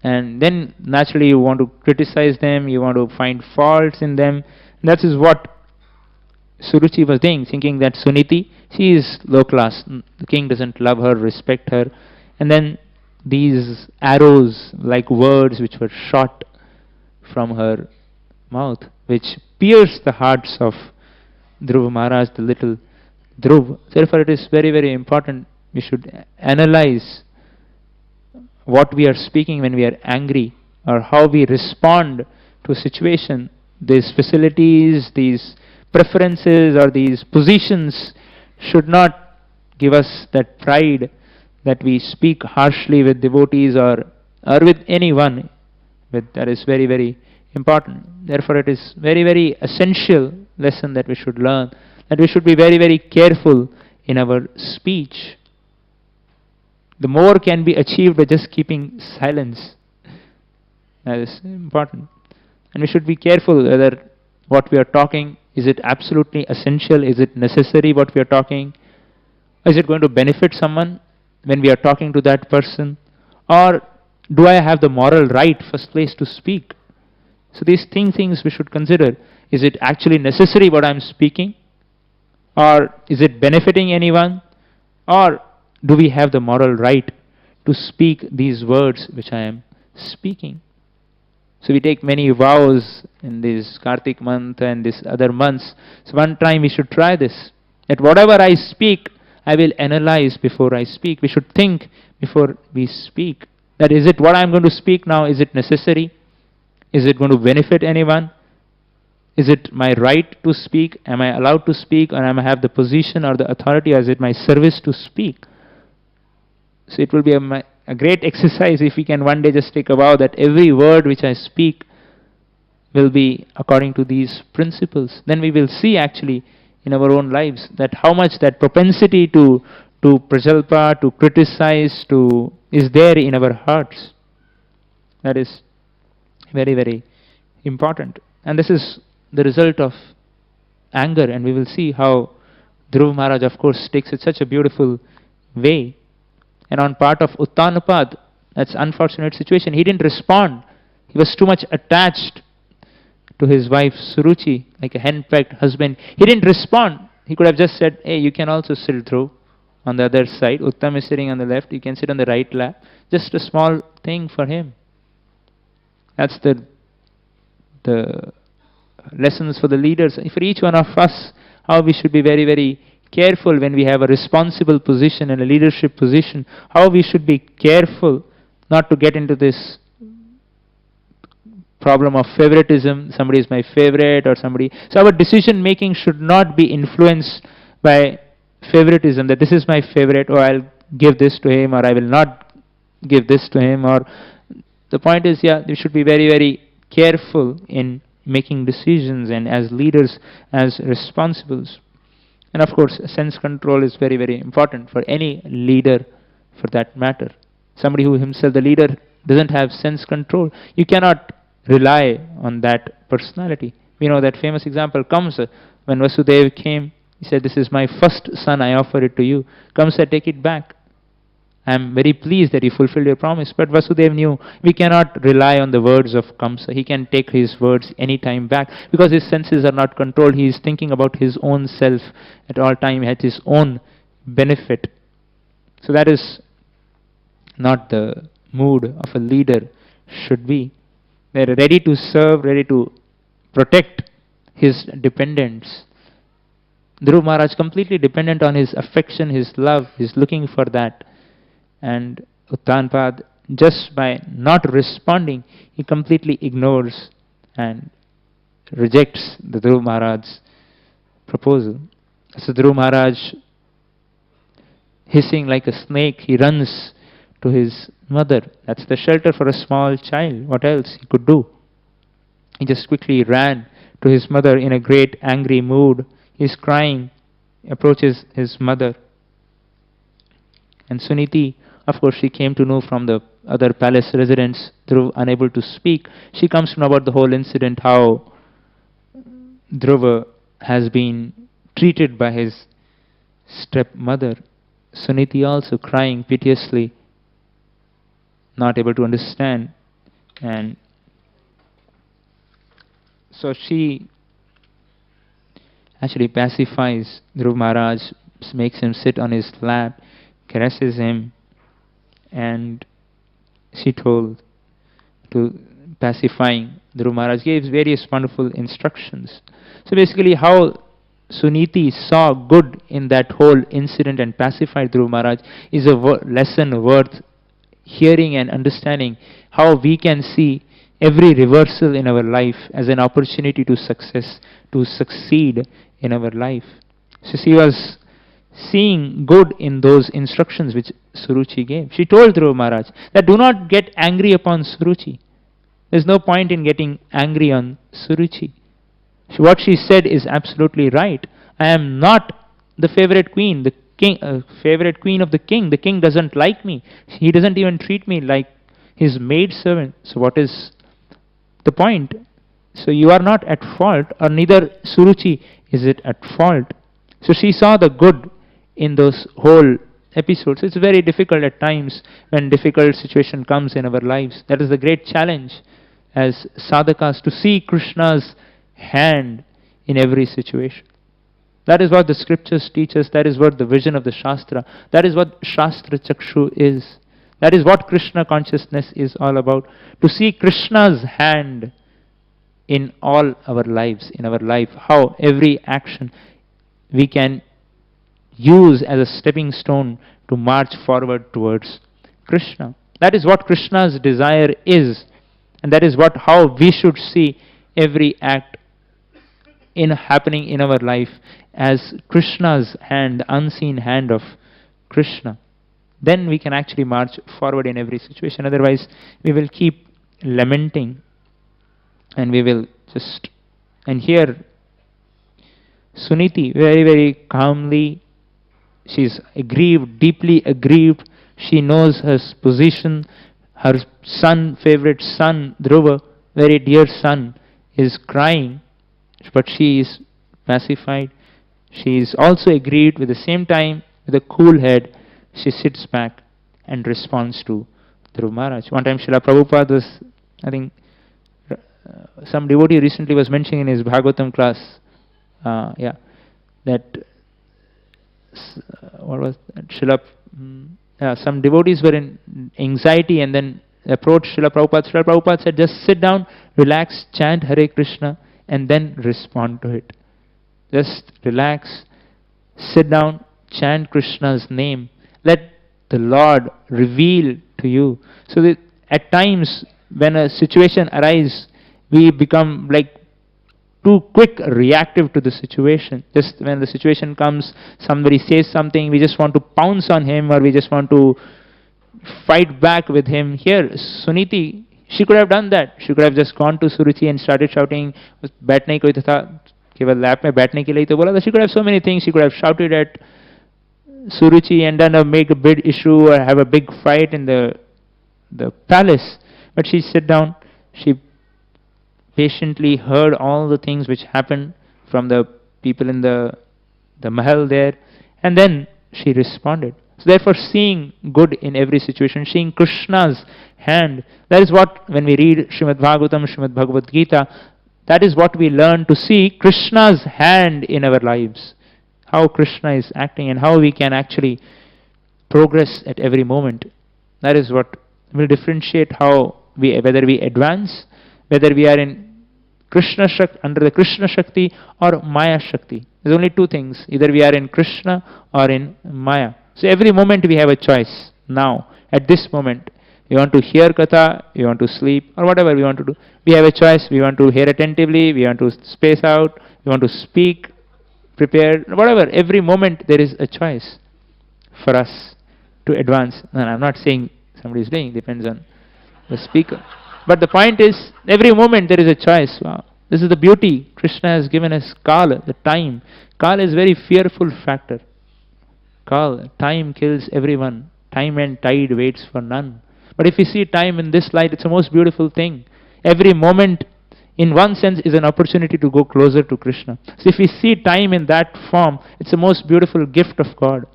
and then naturally you want to criticize them, you want to find faults in them. That is what Suruchi was doing, thinking that Suniti, she is low class, the king doesn't love her, respect her. And then these arrows, like words which were shot from her mouth, which pierced the hearts of Dhruva Maharaj, the little Dhruv. Therefore it is very, very important, we should analyze what we are speaking when we are angry, or how we respond to a situation. These facilities, these preferences, or these positions should not give us that pride that we speak harshly with devotees or with anyone. That is very, very important. Therefore it is very, very essential lesson that we should learn, that we should be very, very careful in our speech. The more can be achieved by just keeping silence. That is important. And we should be careful whether what we are talking, is it absolutely essential? Is it necessary what we are talking? Is it going to benefit someone when we are talking to that person? Or do I have the moral right, first place, to speak? So these things we should consider. Is it actually necessary what I am speaking? Or is it benefiting anyone? Or do we have the moral right to speak these words which I am speaking? So we take many vows in this Kartik month and these other months. So one time we should try this, that whatever I speak, I will analyze before I speak. We should think before we speak. That is it, what I am going to speak now, is it necessary? Is it going to benefit anyone? Is it my right to speak? Am I allowed to speak? Or am I have the position or the authority? Or is it my service to speak? So it will be a great exercise if we can one day just take a vow that every word which I speak will be according to these principles. Then we will see actually in our own lives that how much that propensity to prajalpa, to criticize, is there in our hearts. That is very, very important. And this is the result of anger, and we will see how Dhruva Maharaj, of course, takes it such a beautiful way. And on part of Uttanapad, that's unfortunate situation, he didn't respond. He was too much attached to his wife Suruchi, like a henpecked husband. He didn't respond. He could have just said, hey, you can also sit through on the other side. Uttam is sitting on the left, you can sit on the right lap. Just a small thing for him. That's the lessons for the leaders. For each one of us, how we should be very, very careful when we have a responsible position and a leadership position. How we should be careful not to get into this problem of favoritism. Somebody is my favorite or somebody. So our decision making should not be influenced by favoritism, that this is my favorite, or I'll give this to him, or I will not give this to him. Or the point is, we should be very, very careful in making decisions, and as leaders, as responsibles. And of course, sense control is very, very important for any leader, for that matter. Somebody who himself, the leader, doesn't have sense control, you cannot rely on that personality. We know that famous example, Kamsa. When Vasudeva came, he said, "This is my first son, I offer it to you." Kamsa, "Take it back. I am very pleased that you fulfilled your promise." But Vasudeva knew we cannot rely on the words of Kamsa. He can take his words any time back because his senses are not controlled. He is thinking about his own self at all time, at his own benefit. So that is not the mood of a leader should be. They are ready to serve, ready to protect his dependents. Dhruva Maharaj completely dependent on his affection, his love. He is looking for that. And Uttanpad, just by not responding, he completely ignores and rejects the Dhruva Maharaj's proposal. So Dhruva Maharaj, hissing like a snake, he runs to his mother. That's the shelter for a small child. What else he could do? He just quickly ran to his mother in a great angry mood. He's crying, approaches his mother. And Suniti, of course, she came to know from the other palace residents, Dhruva unable to speak. She comes to know about the whole incident, how Dhruva has been treated by his stepmother. Suniti also crying piteously, not able to understand. And so she actually pacifies Dhruva Maharaj, makes him sit on his lap, caresses him, and she told to pacifying Dhruva Maharaj, gives various wonderful instructions. So basically how Suniti saw good in that whole incident and pacified Dhruva Maharaj is a lesson worth hearing and understanding, how we can see every reversal in our life as an opportunity to succeed in our life. So she was seeing good in those instructions which Suruchi gave. She told Dhruva Maharaj that do not get angry upon Suruchi. There's no point in getting angry on Suruchi. What she said is absolutely right. I am not the favorite queen, the king, favorite queen of the king. The king doesn't like me. He doesn't even treat me like his maid servant. So what is the point? So you are not at fault, or neither Suruchi is it at fault. So she saw the good in those whole episodes. It's very difficult at times when difficult situation comes in our lives. That is the great challenge as sadhakas, to see Krishna's hand in every situation. That is what the scriptures teach us. That is what the vision of the Shastra, that is what Shastra Chakshu is. That is what Krishna consciousness is all about. To see Krishna's hand in all our lives, in our life, how every action we can use as a stepping stone to march forward towards Krishna. That is what Krishna's desire is, and that is how we should see every act happening in our life as Krishna's hand, the unseen hand of Krishna. Then we can actually march forward in every situation. Otherwise, we will keep lamenting, and we will just... And here, Suniti, very, very calmly, she's aggrieved, deeply aggrieved. She knows her position. Her son, favorite son, Dhruva, very dear son, is crying, but she is pacified. She is also aggrieved. With the same time, with a cool head, she sits back and responds to Dhruva Maharaj. One time Srila Prabhupada was, I think, some devotee recently was mentioning in his Bhagavatam class, that what was that? Some devotees were in anxiety and then approached Srila Prabhupada. Srila Prabhupada said, just sit down, relax, chant Hare Krishna, and then respond to it. Just relax, sit down, chant Krishna's name. Let the Lord reveal to you. So that at times when a situation arises, we become like too quick reactive to the situation. Just when the situation comes, somebody says something, we just want to pounce on him, or we just want to fight back with him. Here, Suniti, she could have done that. She could have just gone to Suruchi and started shouting, "Baithne koi tha, keval lap mein baithne ke liye to bola tha." She could have so many things. She could have shouted at Suruchi and then make a big issue or have a big fight in the palace. But she sat down. She patiently heard all the things which happened from the people in the mahal there, and then she responded. So therefore, seeing good in every situation, seeing Krishna's hand, that is what, when we read Srimad Bhagavatam, Srimad Bhagavad Gita, that is what we learn, to see Krishna's hand in our lives, how Krishna is acting and how we can actually progress at every moment. That is what will differentiate how whether we advance, whether we are in Krishna Shakti, under the Krishna Shakti or Maya Shakti. There's only two things. Either we are in Krishna or in Maya. So every moment we have a choice. Now, at this moment, we want to hear Katha, we want to sleep, or whatever we want to do. We have a choice. We want to hear attentively, we want to space out, we want to speak, prepare, whatever. Every moment there is a choice for us to advance. And I'm not saying somebody is doing, depends on the speaker. But the point is, every moment there is a choice. Wow. This is the beauty. Krishna has given us Kala, the time. Kala is a very fearful factor. Kala, time kills everyone. Time and tide waits for none. But if we see time in this light, it's the most beautiful thing. Every moment, in one sense, is an opportunity to go closer to Krishna. So if we see time in that form, it's the most beautiful gift of God.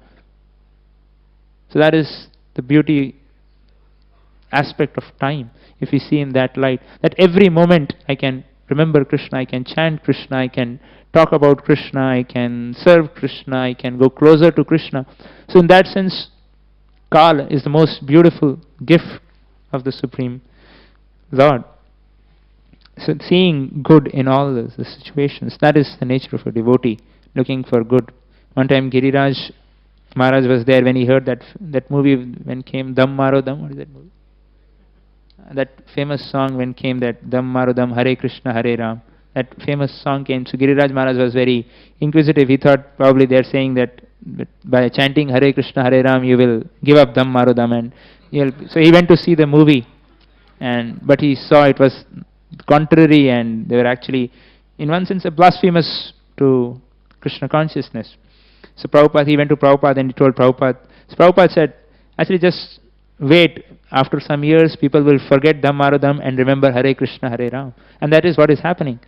So that is the beauty aspect of time. If we see in that light, that every moment I can remember Krishna, I can chant Krishna, I can talk about Krishna, I can serve Krishna, I can go closer to Krishna. So in that sense, Kala is the most beautiful gift of the Supreme Lord. So seeing good in all the situations, that is the nature of a devotee, looking for good. One time Giriraj Maharaj was there when he heard that movie when came Dam Maro Dam. What is that movie? That famous song when came, that Dam Maro Dam, Hare Krishna, Hare Ram. That famous song came. So Giriraj Maharaj was very inquisitive. He thought probably they are saying that by chanting Hare Krishna, Hare Ram, you will give up Dam Maro Dam. And so he went to see the movie, but he saw it was contrary, and they were actually, in one sense, blasphemous to Krishna Consciousness. So Prabhupada, he went to Prabhupada and he told Prabhupada. So Prabhupada said, actually just wait, after some years people will forget Dham Maro Dham and remember Hare Krishna, Hare Ram. And that is what is happening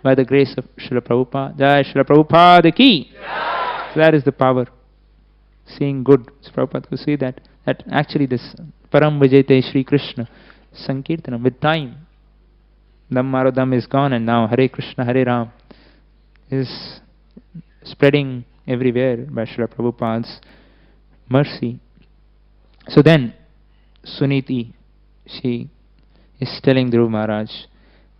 by the grace of Srila Prabhupada. Jai Srila Prabhupada ki! Jai. So that is the power. Seeing good. So Prabhupada could see that actually this Param Vijayate Shri Krishna Sankirtanam, with time, Dham Maro Dham is gone and now Hare Krishna, Hare Ram is spreading everywhere by Srila Prabhupada's mercy. So then, Suniti, she is telling Dhruva Maharaj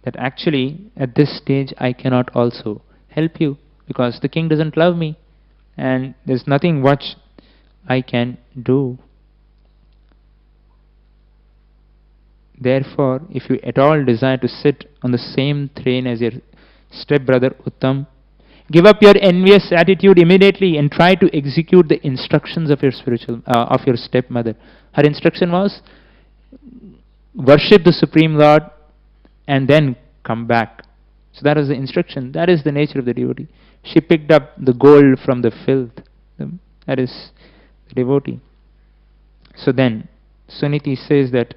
that actually at this stage I cannot also help you because the king doesn't love me and there's nothing much I can do. Therefore, if you at all desire to sit on the same train as your stepbrother Uttam, give up your envious attitude immediately and try to execute the instructions of your of your stepmother. Her instruction was, worship the Supreme Lord and then come back. So that was the instruction. That is the nature of the devotee. She picked up the gold from the filth. That is the devotee. So then, Suniti says that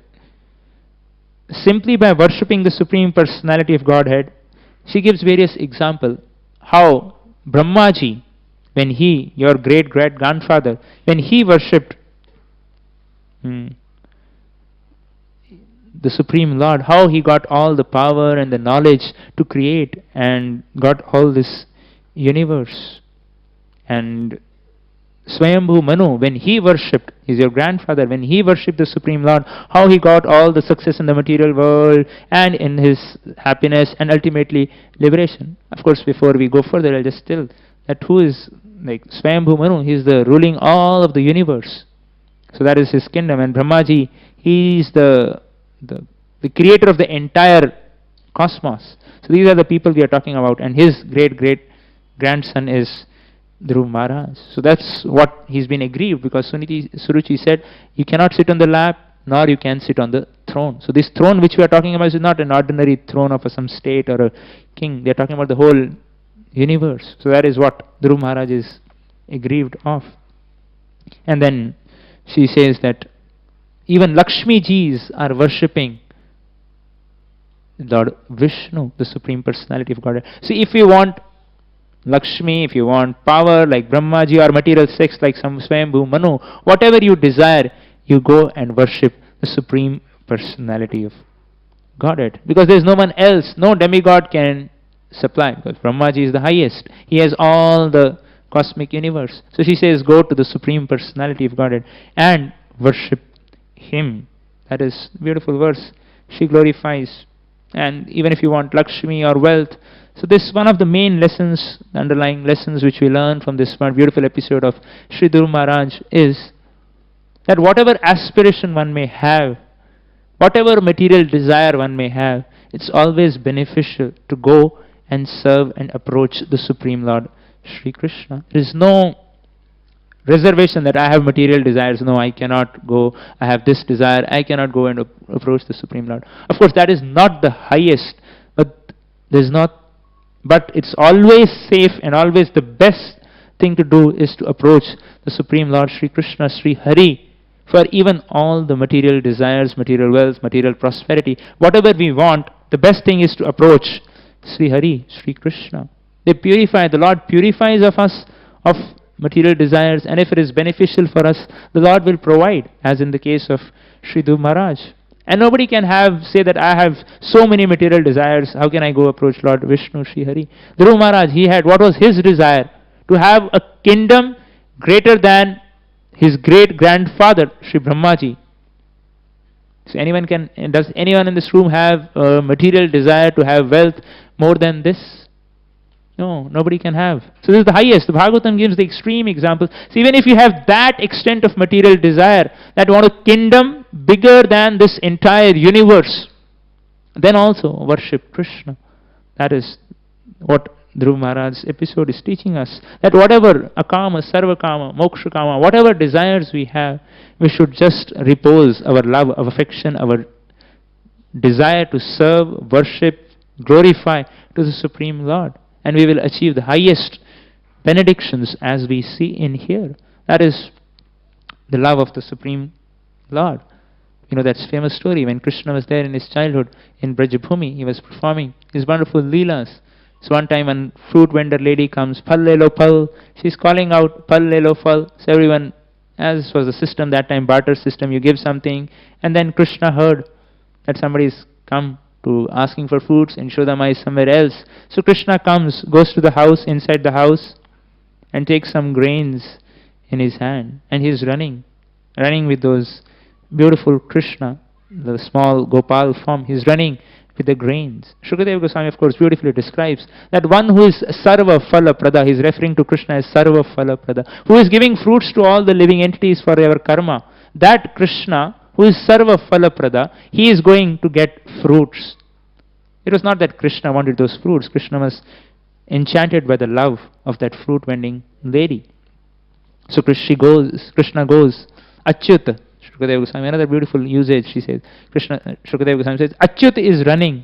simply by worshipping the Supreme Personality of Godhead, she gives various examples. How Brahmaji, when he, your great-great-grandfather, when he worshipped the Supreme Lord, how he got all the power and the knowledge to create and got all this universe. And Swayambhu Manu, when he worshipped, is your grandfather, when he worshipped the Supreme Lord, how he got all the success in the material world and in his happiness and ultimately liberation. Of course, before we go further, I'll just tell that who is like Swayambhu Manu, he is the ruling all of the universe. So that is his kingdom. And Brahmaji, He is the creator of the entire cosmos. So these are the people we are talking about, and his great grandson is Dhruva Maharaj. So that's what he's been aggrieved, because Suruchi said, you cannot sit on the lap, nor you can sit on the throne. So this throne which we are talking about is not an ordinary throne of some state or a king. They are talking about the whole universe. So that is what Dhruva Maharaj is aggrieved of. And then she says that even Lakshmi Jis are worshipping Lord Vishnu, the Supreme Personality of Godhead. See, if you want Lakshmi, if you want power like Brahmaji, or material sex like some Swayambhu Manu, whatever you desire, you go and worship the Supreme Personality of Godhead. Because there is no one else, no demigod can supply. Because Brahmaji is the highest. He has all the cosmic universe. So she says, go to the Supreme Personality of Godhead and worship Him. That is a beautiful verse. She glorifies. And even if you want Lakshmi or wealth, so this is one of the main lessons, the underlying lessons which we learn from this one beautiful episode of Sri Dhruva Maharaj is that whatever aspiration one may have, whatever material desire one may have, it's always beneficial to go and serve and approach the Supreme Lord Sri Krishna. There is no reservation that I have material desires. No, I cannot go. I have this desire. I cannot go and approach the Supreme Lord. Of course, that is not the highest, but there's not. But it's always safe and always the best thing to do is to approach the Supreme Lord Sri Krishna, Sri Hari, for even all the material desires, material wealth, material prosperity, whatever we want. The best thing is to approach Sri Hari, Sri Krishna. They purify. The Lord purifies of us of material desires, and if it is beneficial for us, the Lord will provide, as in the case of Sri Dhruva Maharaj. And nobody can say that I have so many material desires, how can I go approach Lord Vishnu, Sri Hari? Dhruva Maharaj, he had, what was his desire? To have a kingdom greater than his great-grandfather, Sri Brahmaji. So does anyone in this room have a material desire to have wealth more than this? No, nobody can have. So this is the highest. The Bhagavatam gives the extreme example. So even if you have that extent of material desire, that you want a kingdom bigger than this entire universe, then also worship Krishna. That is what Dhruva Maharaj's episode is teaching us. That whatever akama, sarvakama, mokshakama, whatever desires we have, we should just repose our love, our affection, our desire to serve, worship, glorify to the Supreme Lord. And we will achieve the highest benedictions as we see in here. That is the love of the Supreme Lord. You know that famous story when Krishna was there in his childhood in Brajabhumi, he was performing his wonderful leelas. So one time when fruit vendor lady comes, Phal le lo phal, she's calling out Phal le lo phal. So everyone, as was the system that time, barter system, you give something, and then Krishna heard that somebody's come to asking for fruits, and Shodama is somewhere else. So Krishna comes, goes to the house, inside the house, and takes some grains in his hand, and he's running with those beautiful Krishna, the small Gopal form. He's running with the grains. Shukadeva Goswami, of course, beautifully describes that one who is Sarva Phala Prada, he's referring to Krishna as Sarva Phala Prada, who is giving fruits to all the living entities for our karma. That Krishna, who is Sarva Phala Prada, he is going to get fruits. It was not that Krishna wanted those fruits. Krishna was enchanted by the love of that fruit vending lady. So Krishna goes, Achyut. Shukadeva Goswami, another beautiful usage, she says. Shukadeva Goswami says, Achyut is running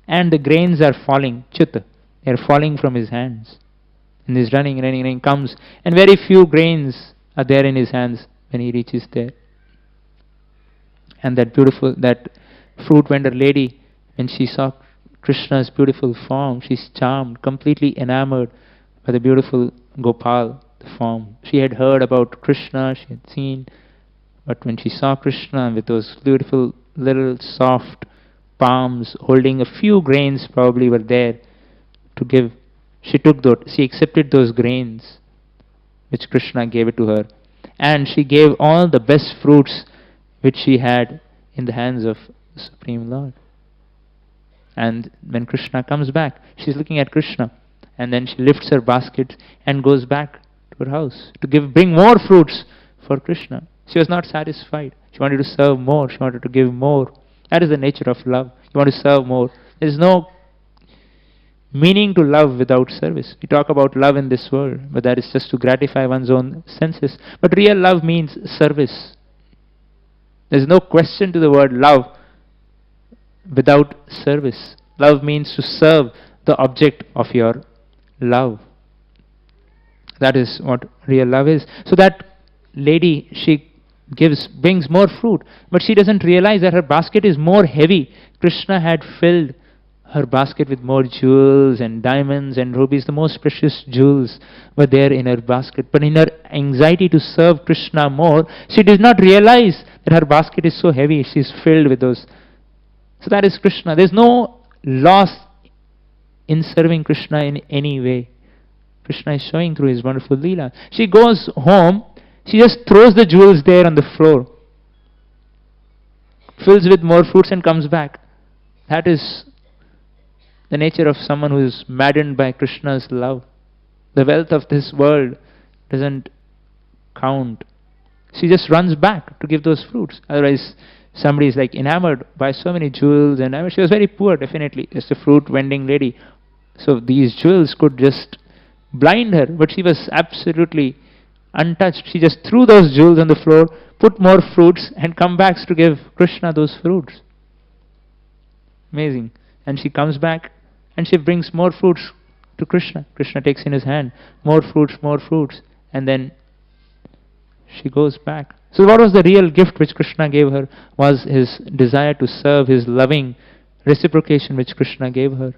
and the grains are falling. Chut, they are falling from his hands. And he's running, comes, and very few grains are there in his hands when he reaches there. And that fruit vendor lady, when she saw Krishna's beautiful form, she's charmed, completely enamored by the beautiful Gopal, the form. She had heard about Krishna, she had seen, but when she saw Krishna with those beautiful little soft palms holding a few grains probably were there to give, she accepted those grains which Krishna gave it to her, and she gave all the best fruits which she had in the hands of the Supreme Lord. And when Krishna comes back, she's looking at Krishna, and then she lifts her basket and goes back to her house to bring more fruits for Krishna. She was not satisfied. She wanted to serve more. She wanted to give more. That is the nature of love. You want to serve more. There is no meaning to love without service. We talk about love in this world, but that is just to gratify one's own senses. But real love means service. There is no question to the word love without service. Love means to serve the object of your love. That is what real love is. So that lady, she brings more fruit, but she doesn't realize that her basket is more heavy. Krishna had filled her basket with more jewels and diamonds and rubies. The most precious jewels were there in her basket. But in her anxiety to serve Krishna more, she did not realize that her basket is so heavy. She's filled with those. So that is Krishna. There's no loss in serving Krishna in any way. Krishna is showing through his wonderful Leela. She goes home, she just throws the jewels there on the floor, fills with more fruits and comes back. That is the nature of someone who is maddened by Krishna's love. The wealth of this world doesn't count. She just runs back to give those fruits. Otherwise, somebody is like enamored by so many jewels, and she was very poor, definitely, just a fruit vending lady. So these jewels could just blind her, but she was absolutely untouched. She just threw those jewels on the floor, put more fruits, and come back to give Krishna those fruits. Amazing. And she comes back and she brings more fruits to Krishna. Krishna takes in his hand more fruits, and then she goes back. So what was the real gift which Krishna gave her? Was his desire to serve, his loving reciprocation which Krishna gave her.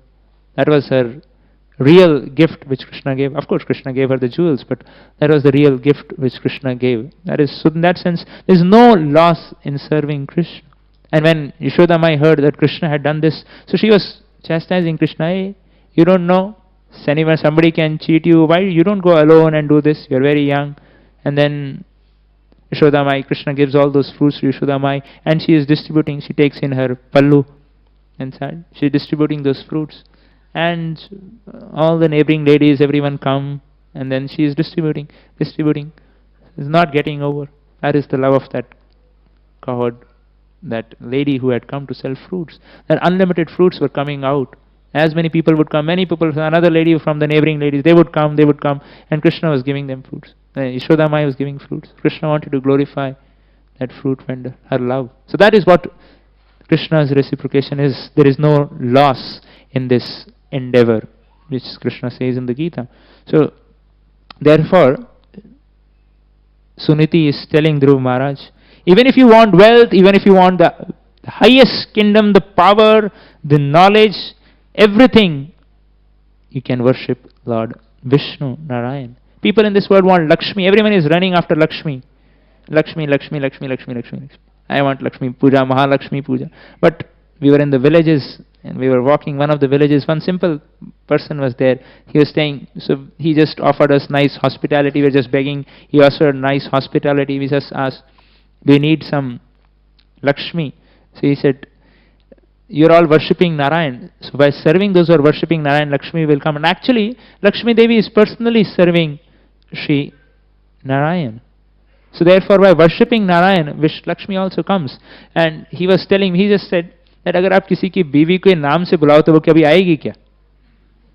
That was her real gift which Krishna gave. Of course, Krishna gave her the jewels, but that was the real gift which Krishna gave. That is, so in that sense, there is no loss in serving Krishna. And when Yashodamai heard that Krishna had done this, so she was chastising Krishna. Hey, you don't know, somebody can cheat you. Why you don't go alone and do this? You're very young. And then Yashodamai, Krishna gives all those fruits to Yashodamai, and she is distributing. She takes in her pallu inside. She is distributing those fruits. And all the neighboring ladies, everyone come, and then she is distributing. It's not getting over. That is the love of that coward, that lady who had come to sell fruits. That unlimited fruits were coming out. As many people would come, another lady from the neighboring ladies, they would come, and Krishna was giving them fruits. Yashodamai was giving fruits. Krishna wanted to glorify that fruit vendor, her love. So that is what Krishna's reciprocation is. There is no loss in this endeavor, which Krishna says in the Gita. So, therefore, Suniti is telling Dhruva Maharaj, even if you want wealth, even if you want the highest kingdom, the power, the knowledge, everything, you can worship Lord Vishnu, Narayan. People in this world want Lakshmi. Everyone is running after Lakshmi. Lakshmi. I want Lakshmi Puja, Mahalakshmi Puja. But we were in the villages, and we were walking one of the villages. One simple person was there. He was staying, so he just offered us nice hospitality. We were just begging. He offered nice hospitality. We just asked, do you need some Lakshmi? So he said, you're all worshipping Narayan. So by serving those who are worshipping Narayan, Lakshmi will come. And actually, Lakshmi Devi is personally serving Shri Narayan. So therefore, by worshipping Narayan, Lakshmi also comes. And he was telling, he just said, that अगर आप किसी की बीवी को नाम से बुलाओ तो वो कभी आएगी क्या?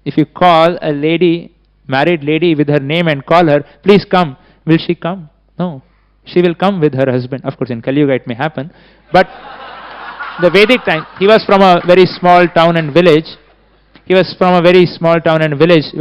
If you call a lady, married lady with her name and call her, please come, will she come? No. She will come with her husband. Of course, in Kali Yuga it may happen. But the Vedic time, he was from a very small town and village. Where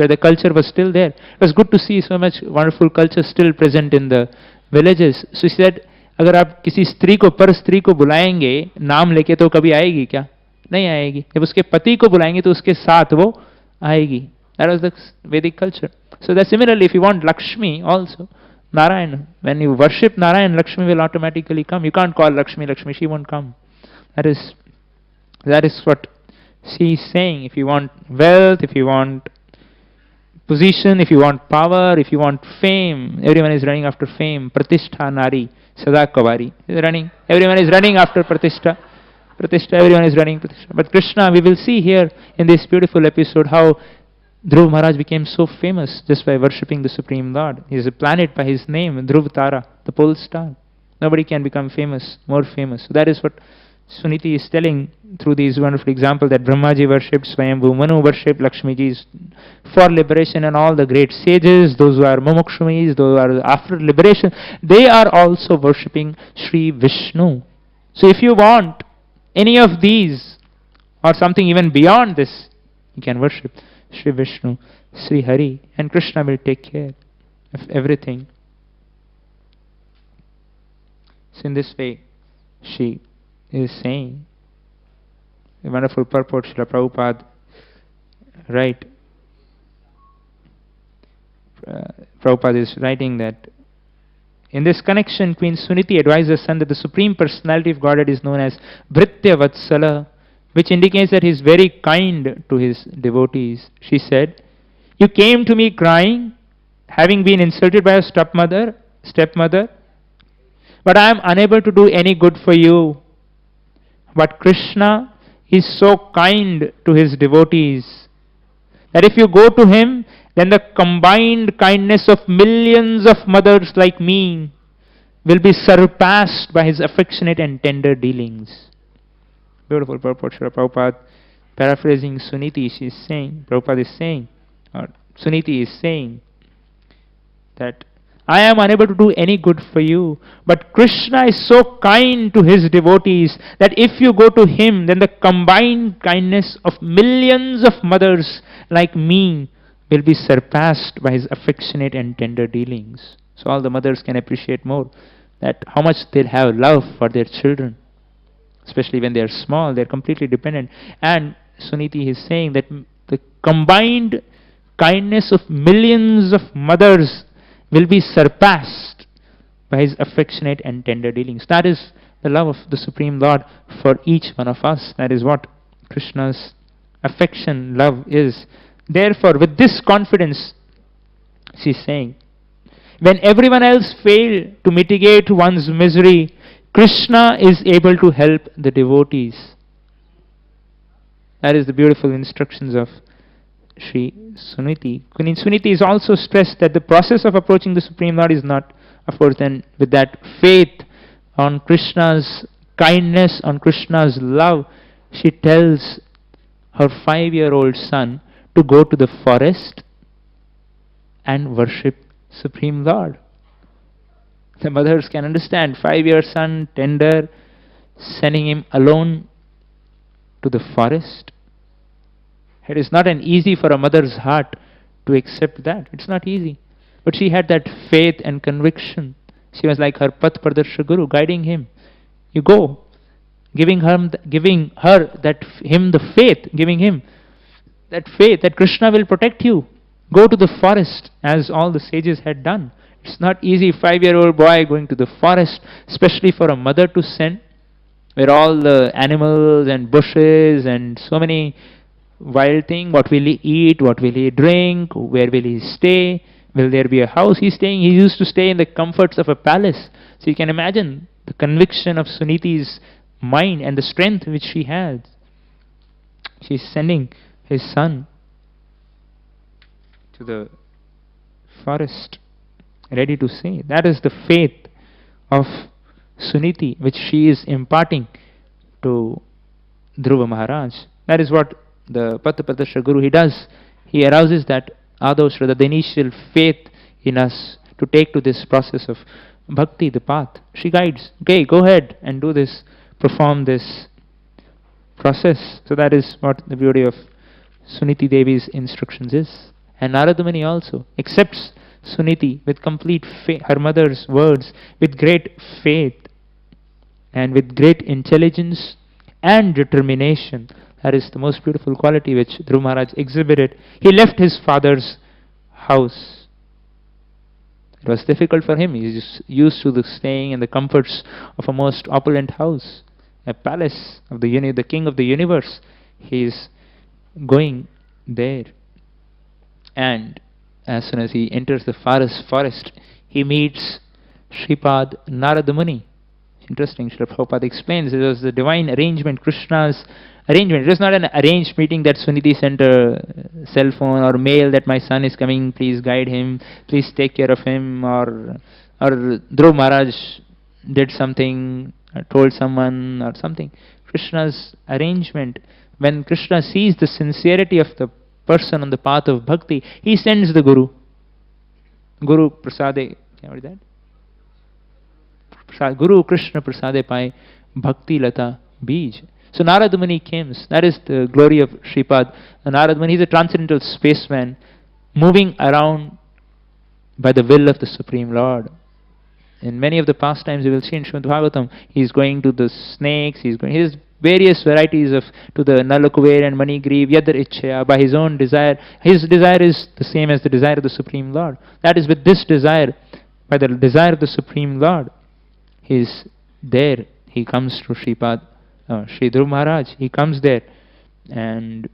the culture was still there. It was good to see so much wonderful culture still present in the villages. So he said, अगर आप किसी स्त्री को पर स्त्री को बुलाएंगे नाम लेके तो कभी आएगी क्या? नहीं आएगी. जब उसके पति को बुलाएंगे तो उसके साथ वो आएगी. That was the Vedic culture. So that similarly, if you want Lakshmi also, Narayan, when you worship Narayan, Lakshmi will automatically come. You can't call Lakshmi, she won't come. That is what she is saying. If you want wealth, if you want position, if you want power, if you want fame, everyone is running after fame. Pratishtha Nari. Sada Kavari is running. Everyone is running after Pratishtha. Everyone is running Pratishtha. But Krishna, we will see here in this beautiful episode how Dhruva Maharaj became so famous just by worshipping the Supreme Lord. He is a planet by his name, Dhruva Tara, the pole star. Nobody can become famous, more famous. So that is what Suniti is telling through these wonderful examples, that Brahmaji worshipped, Swayambhu Manu worshipped, Lakshmi ji is for liberation, and all the great sages, those who are Mumukshumis, those who are after liberation, they are also worshipping Sri Vishnu. So if you want any of these or something even beyond this, you can worship Sri Vishnu, Sri Hari, and Krishna will take care of everything. So in this way, she is saying, a wonderful purport, Srila Prabhupada, right? Prabhupada is writing that in this connection, Queen Suniti advised her son that the Supreme Personality of Godhead is known as Bhritya Vatsala, which indicates that he is very kind to his devotees. She said, "You came to me crying, having been insulted by a stepmother, but I am unable to do any good for you. But Krishna is so kind to his devotees that if you go to him, then the combined kindness of millions of mothers like me will be surpassed by his affectionate and tender dealings." Beautiful purport, Srila Prabhupada. Paraphrasing Suniti, she is saying, Prabhupada is saying, or Suniti is saying, that I am unable to do any good for you, but Krishna is so kind to his devotees that if you go to him, then the combined kindness of millions of mothers like me will be surpassed by his affectionate and tender dealings. So all the mothers can appreciate more that how much they'll have love for their children, especially when they are small, they are completely dependent. And Suniti is saying that the combined kindness of millions of mothers will be surpassed by his affectionate and tender dealings. That is the love of the Supreme Lord for each one of us. That is what Krishna's affection, love is. Therefore, with this confidence, she is saying, when everyone else failed to mitigate one's misery, Krishna is able to help the devotees. That is the beautiful instructions of Sri Suniti. Queen Suniti is also stressed that the process of approaching the Supreme Lord is not, of course, then with that faith on Krishna's kindness, on Krishna's love. She tells her 5-year-old son to go to the forest and worship Supreme Lord. The mothers can understand, 5-year son, tender, sending him alone to the forest. It is not an easy for a mother's heart to accept that. It's not easy. But she had that faith and conviction. She was like her Path Pradarsha Guru, guiding him. You go, giving him the faith, giving him that faith that Krishna will protect you. Go to the forest, as all the sages had done. It's not easy, 5-year-old boy going to the forest, especially for a mother to send, where all the animals and bushes and so many wild things, what will he eat, what will he drink, where will he stay, will there be a house he's staying? He used to stay in the comforts of a palace. So you can imagine the conviction of Suniti's mind and the strength which she has. She's sending his son to the forest, ready to say. That is the faith of Suniti which she is imparting to Dhruva Maharaj. That is what the Patapradasha Guru, he does. He arouses that Adavashra, the initial faith in us to take to this process of bhakti, the path. She guides. Okay, go ahead and do this, perform this process. So that is what the beauty of Suniti Devi's instructions is. And Narada Muni also accepts Suniti with complete faith, her mother's words, with great faith and with great intelligence and determination. That is the most beautiful quality which Dhruva Maharaj exhibited. He left his father's house. It was difficult for him. He is used to staying in the comforts of a most opulent house, a palace of the king of the universe. He is going there. And as soon as he enters the forest, he meets Shripad Narada Muni. Interesting, Srila Prabhupada explains it was the divine arrangement, Krishna's arrangement. It was not an arranged meeting that Suniti sent a cell phone or mail that my son is coming, please guide him, please take care of him, or Dhruva Maharaj did something, told someone or something. Krishna's arrangement, when Krishna sees the sincerity of the person on the path of bhakti, he sends the Guru. Guru Prasade, what is that? Guru Krishna Prasade Pai Bhakti Lata Bij. So Narada Muni comes. That is the glory of Shripad. Narada Muni is a transcendental spaceman moving around by the will of the Supreme Lord. In many of the pastimes you will see in Srimad Bhagavatam, he is going to the snakes, he has various varieties of to the Nalakuver and Manigriv, Yadar Ichchaya, by his own desire. His desire is the same as the desire of the Supreme Lord. That is, with this desire, by the desire of the Supreme Lord, he is there. He comes to Sripad, Sri Dhruva Maharaj, he comes there. And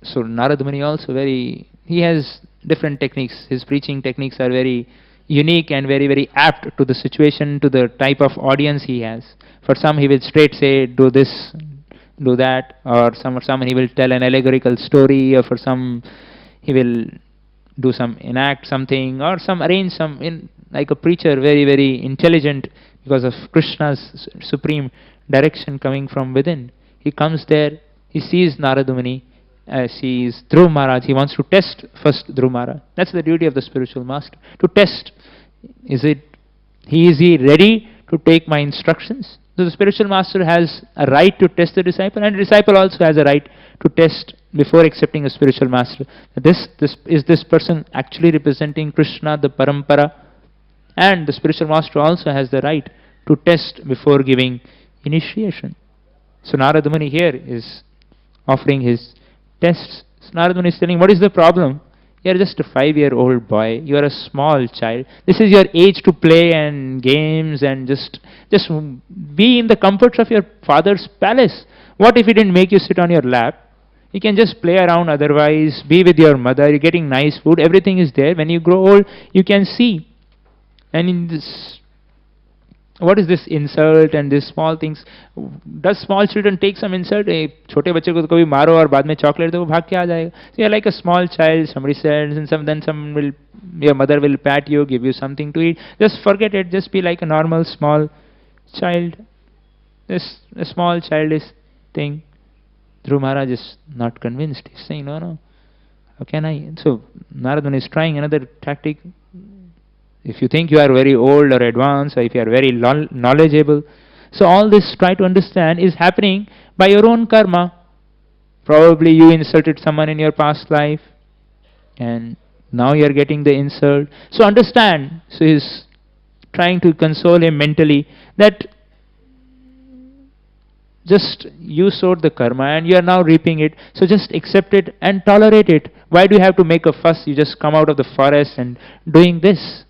so Narada Muni also he has different techniques. His preaching techniques are very unique and very, very apt to the situation, to the type of audience he has. For some he will straight say, do this, do that, or some he will tell an allegorical story, or for some he will do some enact something, or some arrange some, like a preacher, very, very intelligent because of Krishna's supreme direction coming from within. He comes there, he sees Narada Muni, sees Dhruva Maharaj. He wants to test first Dhruva Maharaj. That's the duty of the spiritual master, to test. Is he ready to take my instructions? So the spiritual master has a right to test the disciple, and the disciple also has a right to test before accepting a spiritual master. Is this person actually representing Krishna, the Parampara? And the spiritual master also has the right to test before giving initiation. So Narada Muni here is offering his tests. So Narada Muni is telling, what is the problem? You are just a 5-year-old boy. You are a small child. This is your age to play and games and just be in the comforts of your father's palace. What if he didn't make you sit on your lap? You can just play around otherwise, be with your mother, you're getting nice food, everything is there. When you grow old, you can see. And in this, what is this insult and these small things? Does small children take some insult? छोटे बच्चे को तो कभी मारो और बाद में chocolate दो, वो भाग के आ जाएगा. So you're like a small child. Somebody says, and then your mother will pat you, give you something to eat. Just forget it. Just be like a normal small child. This a small childish thing. Dhruva Maharaj is not convinced. He's saying, no. How can I? So Narada is trying another tactic. If you think you are very old or advanced, or if you are very knowledgeable, so all this, try to understand, is happening by your own karma. Probably you insulted someone in your past life, and now you are getting the insult. So understand. So he's trying to console him mentally that just you sowed the karma and you are now reaping it. So just accept it and tolerate it. Why do you have to make a fuss? You just come out of the forest and doing this.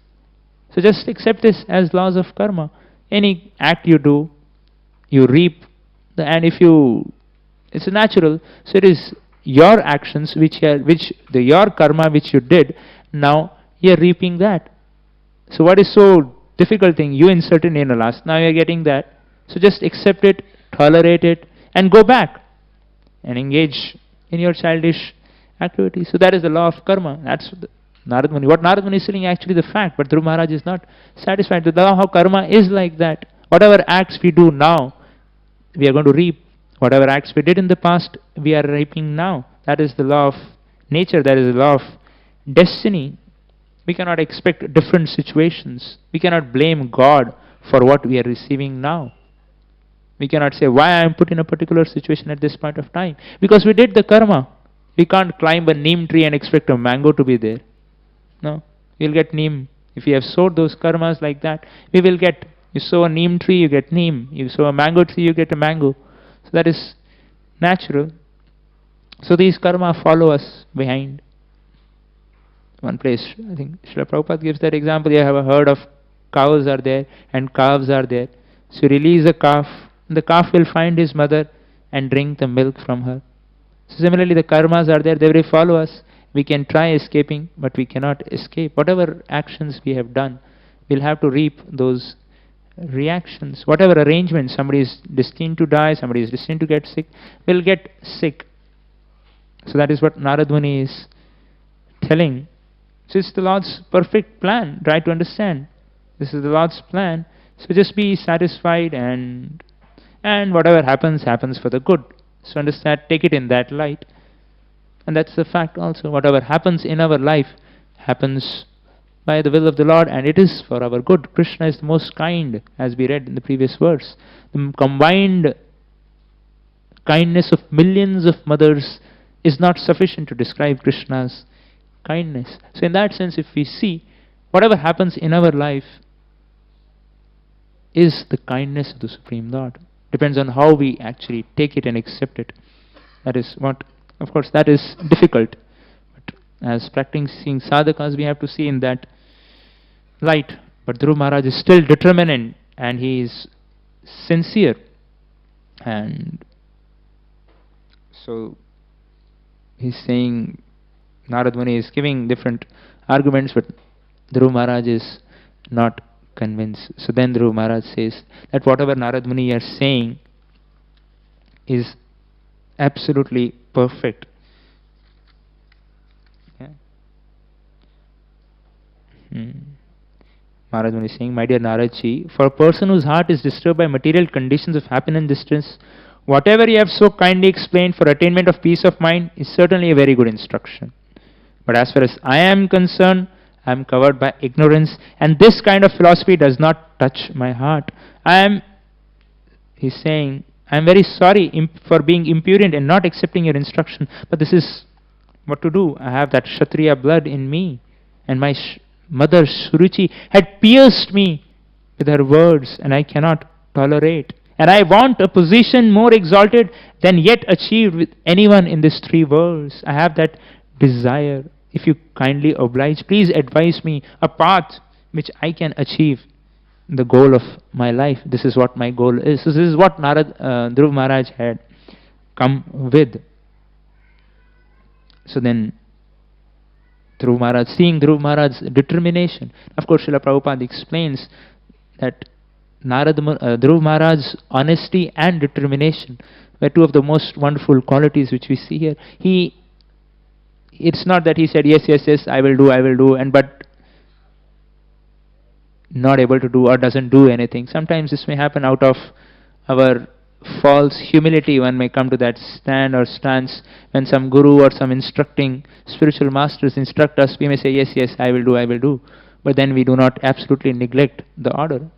So just accept this as laws of karma. Any act you do, you reap. And if it's natural. So it is your actions your karma which you did. Now you are reaping that. So what is so difficult thing? You inserted in the last. Now you are getting that. So just accept it, tolerate it, and go back and engage in your childish activities. So that is the law of karma. That's Narada Muni. What Narada Muni is saying actually the fact, but Dhruva Maharaj is not satisfied. The law of karma is like that. Whatever acts we do now, we are going to reap. Whatever acts we did in the past, we are reaping now. That is the law of nature. That is the law of destiny. We cannot expect different situations. We cannot blame God for what we are receiving now. We cannot say, why I am put in a particular situation at this point of time? Because we did the karma. We can't climb a neem tree and expect a mango to be there. No, you'll get neem. If you have sowed those karmas like that, we will get. You sow a neem tree, you get neem. You sow a mango tree, you get a mango. So that is natural. So these karma follow us behind. One place, I think Srila Prabhupada gives that example. You have a herd of cows are there and calves are there. So you release a calf, and the calf will find his mother and drink the milk from her. So similarly, the karmas are there, they will follow us. We can try escaping, but we cannot escape. Whatever actions we have done, we'll have to reap those reactions. Whatever arrangement, somebody is destined to die, somebody is destined to get sick, will get sick. So that is what Narada Muni is telling. So it's the Lord's perfect plan. Try to understand. This is the Lord's plan. So just be satisfied, and whatever happens, happens for the good. So understand, take it in that light. And that's the fact also. Whatever happens in our life happens by the will of the Lord, and it is for our good. Krishna is the most kind, as we read in the previous verse. The combined kindness of millions of mothers is not sufficient to describe Krishna's kindness. So in that sense, if we see, whatever happens in our life is the kindness of the Supreme Lord. Depends on how we actually take it and accept it. That is what, of course, that is difficult. But as practicing sadhakas, we have to see in that light. But Dhruva Maharaj is still determined, and he is sincere. And so he's saying, Narad Muni is giving different arguments, but Dhruva Maharaj is not convinced. So then Dhruva Maharaj says that whatever Narad Muni is saying is absolutely perfect. Yeah. Narad Muni is saying, my dear Naradji, for a person whose heart is disturbed by material conditions of happiness and distress, whatever you have so kindly explained for attainment of peace of mind is certainly a very good instruction. But as far as I am concerned, I am covered by ignorance, and this kind of philosophy does not touch my heart. He's saying, I am very sorry for being impudent and not accepting your instruction, but this is what to do. I have that Kshatriya blood in me, and my mother Suruchi had pierced me with her words, and I cannot tolerate. And I want a position more exalted than yet achieved with anyone in these three worlds. I have that desire. If you kindly oblige, please advise me a path which I can achieve the goal of my life. This is what my goal is. So this is what Dhruva Maharaj had come with. So then Dhruva Maharaj, seeing Dhruva Maharaj's determination, of course Srila Prabhupada explains that Dhruva Maharaj's honesty and determination were two of the most wonderful qualities which we see here. It's not that he said, yes, yes, yes, I will do, and but not able to do or doesn't do anything. Sometimes this may happen out of our false humility. One may come to that stand or stance when some guru or some instructing spiritual masters instruct us. We may say, yes, yes, I will do. But then we do not absolutely neglect the order.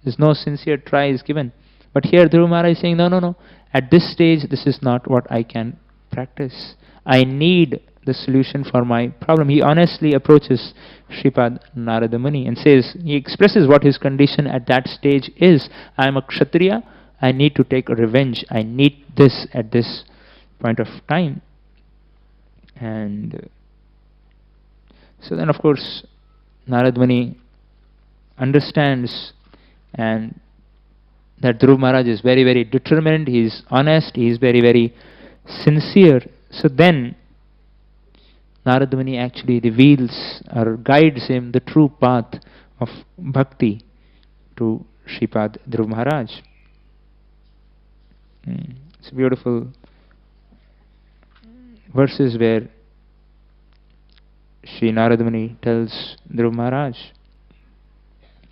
There's no sincere try is given. But here Dhruva Maharaj is saying, no. At this stage, this is not what I can practice. I need the solution for my problem. He honestly approaches Shripad Narada Muni and says, he expresses what his condition at that stage is. I am a Kshatriya. I need to take revenge. I need this at this point of time. And so then, of course, Narada Muni understands and that Dhruva Maharaj is very, very determined, he is honest, he is very, very sincere. So then Narada Muni actually reveals or guides him the true path of bhakti to Shripad Dhruva Maharaj. It's beautiful verses where Sri Narada Muni tells Dhruva Maharaj,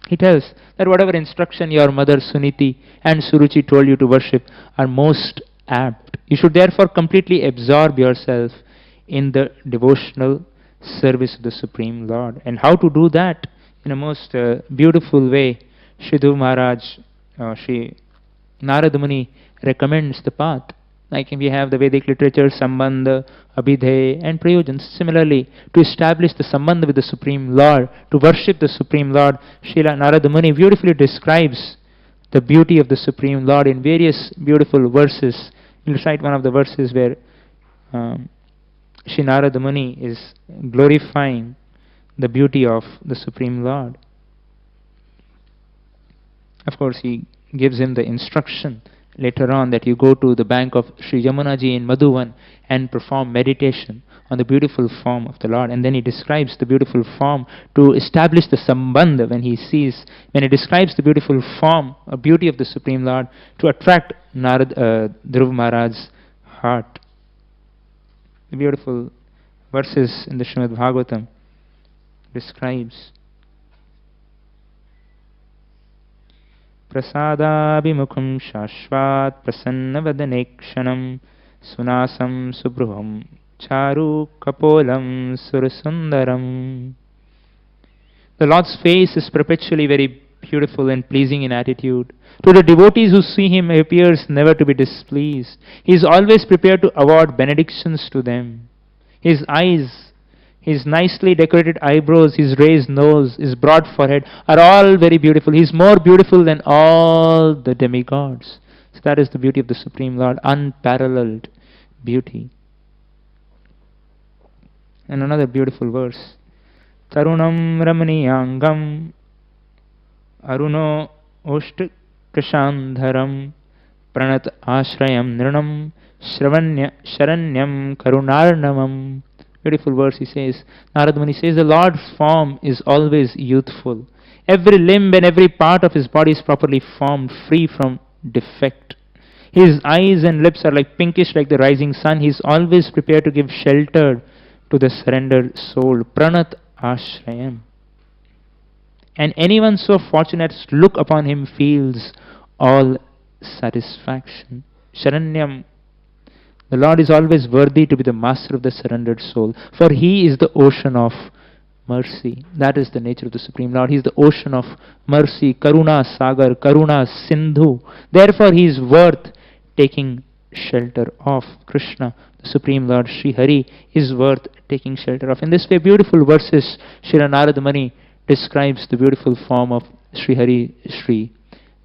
he tells that whatever instruction your mother Suniti and Suruchi told you to worship are most apt. You should therefore completely absorb yourself in the devotional service of the Supreme Lord. And how to do that? In a most beautiful way, Sri Dhruva Maharaj, Sri Narada Muni recommends the path. Like we have the Vedic literature, Sambandha, Abhidheya and Prayojans. Similarly, to establish the Sambandha with the Supreme Lord, to worship the Supreme Lord, Srila Narada Muni beautifully describes the beauty of the Supreme Lord in various beautiful verses. He'll recite one of the verses where Sri Narada Muni is glorifying the beauty of the Supreme Lord. Of course, he gives him the instruction later on that you go to the bank of Sri Yamunaji in Madhuvan and perform meditation on the beautiful form of the Lord. And then he describes the beautiful form to establish the sambandha when he describes the beautiful form or beauty of the Supreme Lord to attract Dhruva Maharaj's heart. The beautiful verses in the Srimad Bhagavatam describes Prasadabhimukham Shashvat Prasannavadanekshanam Sunasam Subruham Charu Kapolam Surasundaram. The Lord's face is perpetually very beautiful and pleasing in attitude. To the devotees who see him, he appears never to be displeased. He is always prepared to award benedictions to them. His eyes, his nicely decorated eyebrows, his raised nose, his broad forehead are all very beautiful. He is more beautiful than all the demigods. So that is the beauty of the Supreme Lord, unparalleled beauty. And another beautiful verse. Tarunam Ramaniyangam Aruno Oshta Kashandharam Pranat Ashrayam Nrinam Sharanyam Karunarnamam. Beautiful verse he says. Narad Muni says the Lord's form is always youthful. Every limb and every part of his body is properly formed, free from defect. His eyes and lips are like pinkish like the rising sun. He is always prepared to give shelter to the surrendered soul. Pranat Ashrayam. And anyone so fortunate as to look upon him feels all satisfaction. Sharanyam. The Lord is always worthy to be the master of the surrendered soul, for he is the ocean of mercy. That is the nature of the Supreme Lord. He is the ocean of mercy, Karuna Sagar, Karuna Sindhu. Therefore he is worth taking shelter of. Krishna, the Supreme Lord, Sri Hari, is worth taking shelter of. In this way, beautiful verses, Srila Narada Muni describes the beautiful form of Sri Hari, Sri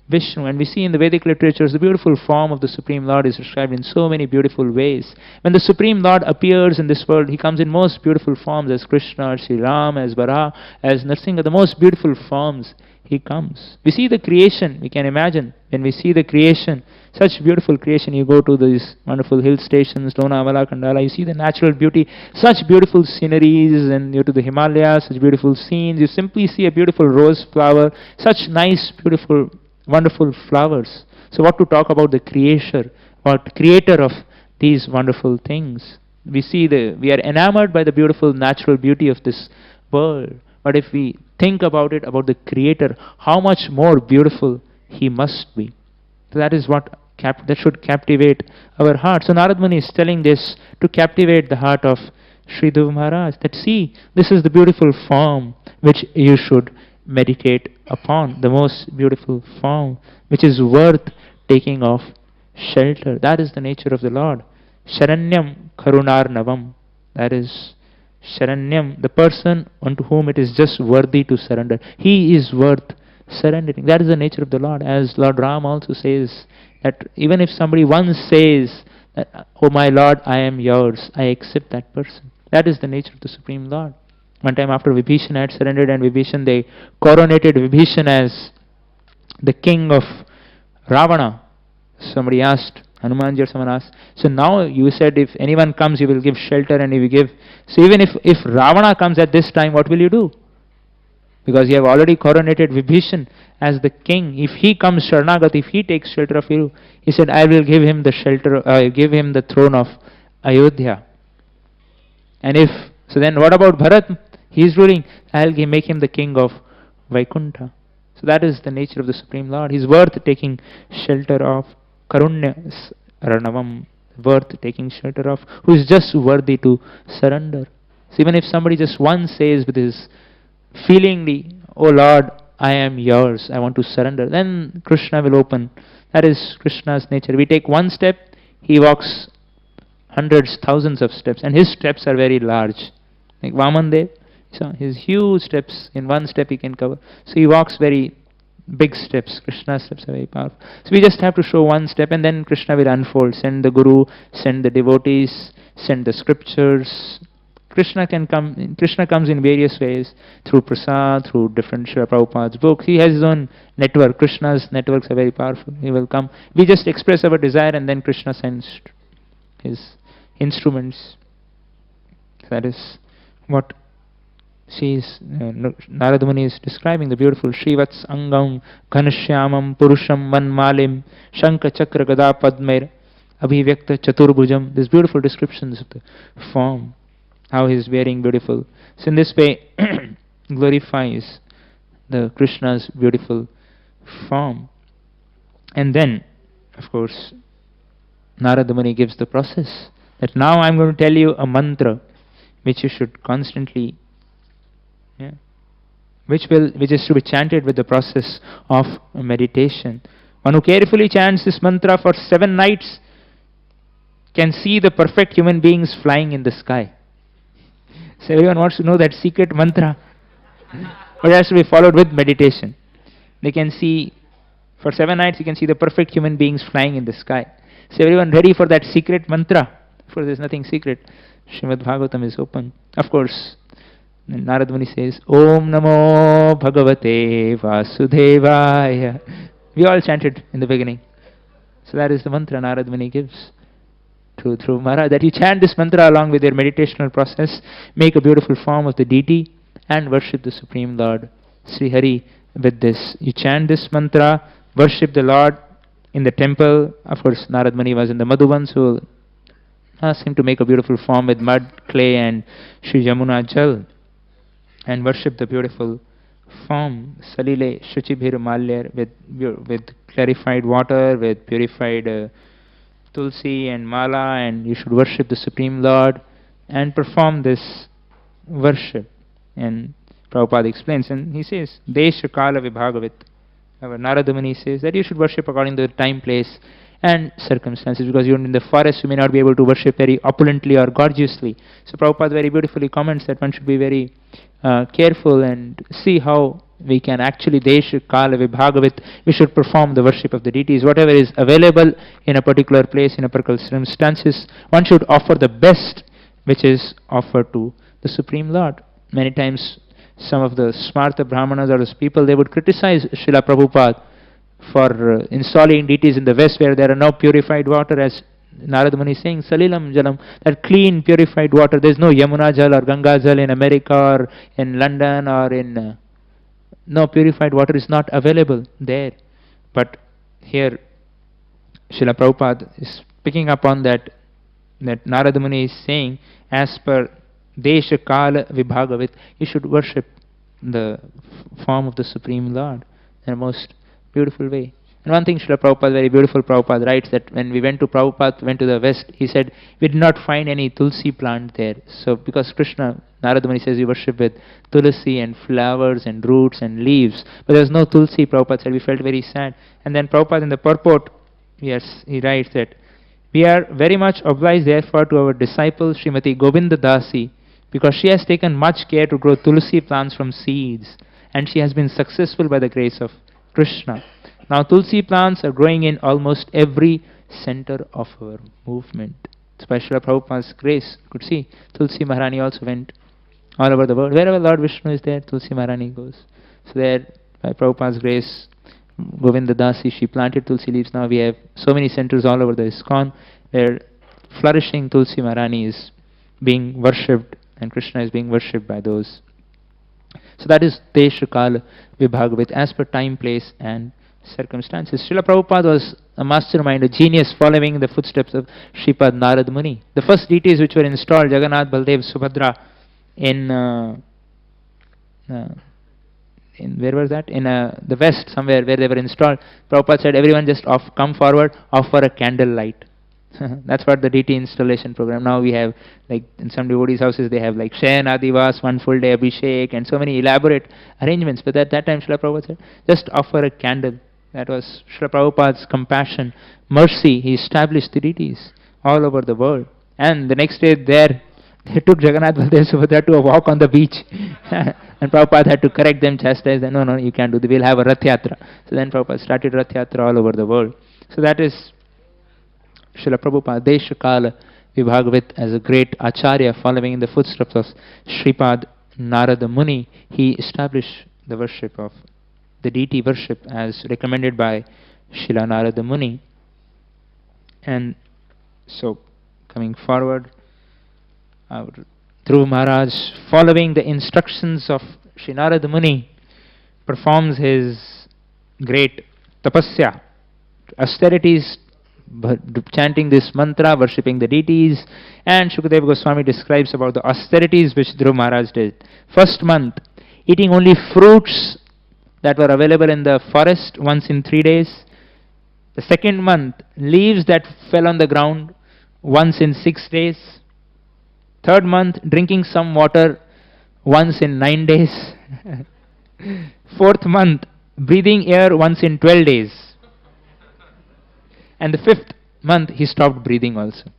Vishnu. And we see in the Vedic literatures the beautiful form of the Supreme Lord is described in so many beautiful ways. When the Supreme Lord appears in this world, he comes in most beautiful forms as Krishna, Sri Ram, as Varaha, as Narsingha, the most beautiful forms he comes. We see the creation, we can imagine, when we see the creation, such beautiful creation, you go to these wonderful hill stations, Lonavala, Kandala, you see the natural beauty, such beautiful sceneries, and you go to the Himalayas, such beautiful scenes, you simply see a beautiful rose flower, such nice, beautiful, wonderful flowers. So what to talk about the creator of these wonderful things? We are enamored by the beautiful natural beauty of this world. But if we think about it, about the Creator, how much more beautiful he must be. So that is what that should captivate our heart. So Narad Muni is telling this to captivate the heart of Sri Dhruva Maharaj. That see, this is the beautiful form which you should meditate upon. The most beautiful form which is worth taking of shelter. That is the nature of the Lord. Sharanyam Karunarnavam. That is Sharanyam, the person unto whom it is just worthy to surrender. He is worth surrendering. That is the nature of the Lord. As Lord Ram also says, that even if somebody once says that, oh my Lord, I am yours, I accept that person. That is the nature of the Supreme Lord. One time after Vibhishan had surrendered and Vibhishan, they coronated Vibhishan as the king of Ravana. Somebody asked, Hanumanji or someone asked, so now you said if anyone comes you will give shelter and you will give. So even if Ravana comes at this time, what will you do? Because you have already coronated Vibhishan as the king. If he comes Sharnagat, if he takes shelter of you, he said, I will give him the shelter, give him the throne of Ayodhya. And so then what about Bharat? He is ruling, I will make him the king of Vaikuntha. So that is the nature of the Supreme Lord. He is worth taking shelter of. Karunya Ranavam, worth taking shelter of, who is just worthy to surrender. So even if somebody just once says with his feelingly, oh Lord, I am yours, I want to surrender, then Krishna will open. That is Krishna's nature. We take one step, he walks hundreds, thousands of steps, and his steps are very large. Like Vamandev, so his huge steps, in one step he can cover. So he walks very big steps. Krishna's steps are very powerful. So we just have to show one step and then Krishna will unfold. Send the Guru, send the devotees, send the scriptures. Krishna comes in various ways, through prasad, through different Srila Prabhupada's books. He has his own network. Krishna's networks are very powerful. He will come. We just express our desire and then Krishna sends his instruments. That is what Narada Muni is describing, the beautiful Shrivats Angam Ghanashyamam Purusham Manmalim Shanka Chakra Gada Padmair Abhivyakta Chaturbhujam. These beautiful descriptions of the form, how he is wearing beautiful. So in this way glorifies the Krishna's beautiful form. And then, of course, Narada Muni gives the process that now I'm going to tell you a mantra which you should constantly, which is to be chanted with the process of meditation. One who carefully chants this mantra for 7 nights can see the perfect human beings flying in the sky. So everyone wants to know that secret mantra, but it has to be followed with meditation. They can see, for 7 nights you can see the perfect human beings flying in the sky. So everyone ready for that secret mantra? For there's nothing secret. Srimad Bhagavatam is open. Of course, Narada Muni says, Om Namo Bhagavate Vasudevaya. We all chanted in the beginning. So that is the mantra Narada Muni gives to Dhruva Maharaj, that you chant this mantra along with your meditational process, make a beautiful form of the deity and worship the Supreme Lord, Sri Hari, with this. You chant this mantra, worship the Lord in the temple. Of course, Narada Muni was in the Madhuvan, so ask him to make a beautiful form with mud, clay and Shri Yamuna Jal, and worship the beautiful form. Salile Shuchibhir Malyar, with clarified water, with purified tulsi and mala, and you should worship the Supreme Lord and perform this worship. And Prabhupada explains, and he says, Desha Kala Vibhagavit. Our Narada Muni says that you should worship according to the time, place and circumstances, because you're in the forest, you may not be able to worship very opulently or gorgeously. So Prabhupada very beautifully comments that one should be very careful and see how we can actually, Desha Kala Vibhagavit, we should perform the worship of the deities. Whatever is available in a particular place, in a particular circumstances, one should offer the best which is offered to the Supreme Lord. Many times some of the Smartha Brahmanas or those people, they would criticize Srila Prabhupada for installing deities in the West where there are no purified water, as Narada Muni is saying, Salilam Jalam, that clean purified water. There is no Yamuna Jal or Ganga Jal in America or in London or in... no purified water is not available there. But here Srila Prabhupada is picking up on that Narada Muni is saying, as per Desha Kala Vibhagavit, you should worship the form of the Supreme Lord in a most beautiful way. And one thing Srila Prabhupada, very beautiful Prabhupada, writes that when we went to the West, he said, we did not find any tulsi plant there. So because Krishna, Narada Muni says we worship with tulsi and flowers and roots and leaves, but there was no tulsi, Prabhupada said, we felt very sad. And then Prabhupada in the purport, yes, he writes that, we are very much obliged therefore to our disciple Srimati Govinda Dasi, because she has taken much care to grow tulsi plants from seeds, and she has been successful by the grace of Krishna. Now tulsi plants are growing in almost every center of our movement. It's by Srila Prabhupada's grace. You could see Tulsi Maharani also went all over the world. Wherever Lord Vishnu is there, Tulsi Maharani goes. So there, by Prabhupada's grace, Govinda Dasi, she planted Tulsi leaves. Now we have so many centers all over the ISKCON where flourishing Tulsi Maharani is being worshipped, and Krishna is being worshipped by those. So that is Desha Kala Vibhagavit, as per time, place and circumstances. Srila Prabhupada was a mastermind, a genius, following the footsteps of Shripad Narad Muni. The first deities which were installed, Jagannath, Baldev, Subhadra, in where was that? In the West, somewhere where they were installed. Prabhupada said, everyone just come forward, offer a candle light. That's what the deity installation program. Now we have, like in some devotees' houses, they have like Shayan Adivas, 1 full day Abhishek, and so many elaborate arrangements. But at that time, Srila Prabhupada said, just offer a candle. That was Srila Prabhupada's compassion, mercy. He established the deities all over the world. And the next day there, they took Jagannath Baldev Subhadra to a walk on the beach. And Prabhupada had to correct them, chastise them. No, you can't do that. We'll have a Rath Yatra. So then Prabhupada started Rath Yatra all over the world. So that is Srila Prabhupada, Desha Kala Vibhagavit, as a great Acharya following in the footsteps of Shripad Narada Muni. He established the worship of the deity worship as recommended by Srila Narada Muni. And so coming forward, Dhruva Maharaj, following the instructions of Sri Narada Muni, performs his great tapasya, austerities, chanting this mantra, worshipping the deities. And Shukadeva Goswami describes about the austerities which Dhruva Maharaj did. First month, eating only fruits that were available in the forest once in 3 days, The second month, leaves that fell on the ground once in 6 days. Third month, drinking some water once in 9 days. Fourth month, breathing air once in 12 days. And the fifth month, he stopped breathing also.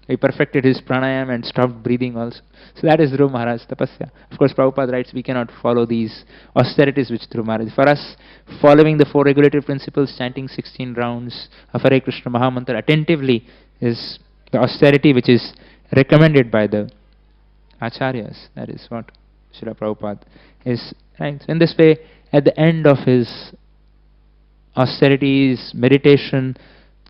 He perfected his pranayama and stopped breathing also. So that is Dhruva Maharaj tapasya. Of course, Prabhupada writes we cannot follow these austerities which Dhruva Maharaj. For us, following the 4 regulative principles, chanting 16 rounds of Hare Krishna Maha-Mantra attentively is the austerity which is recommended by the acharyas. That is what Srila Prabhupada is saying. So in this way, at the end of his austerities, meditation,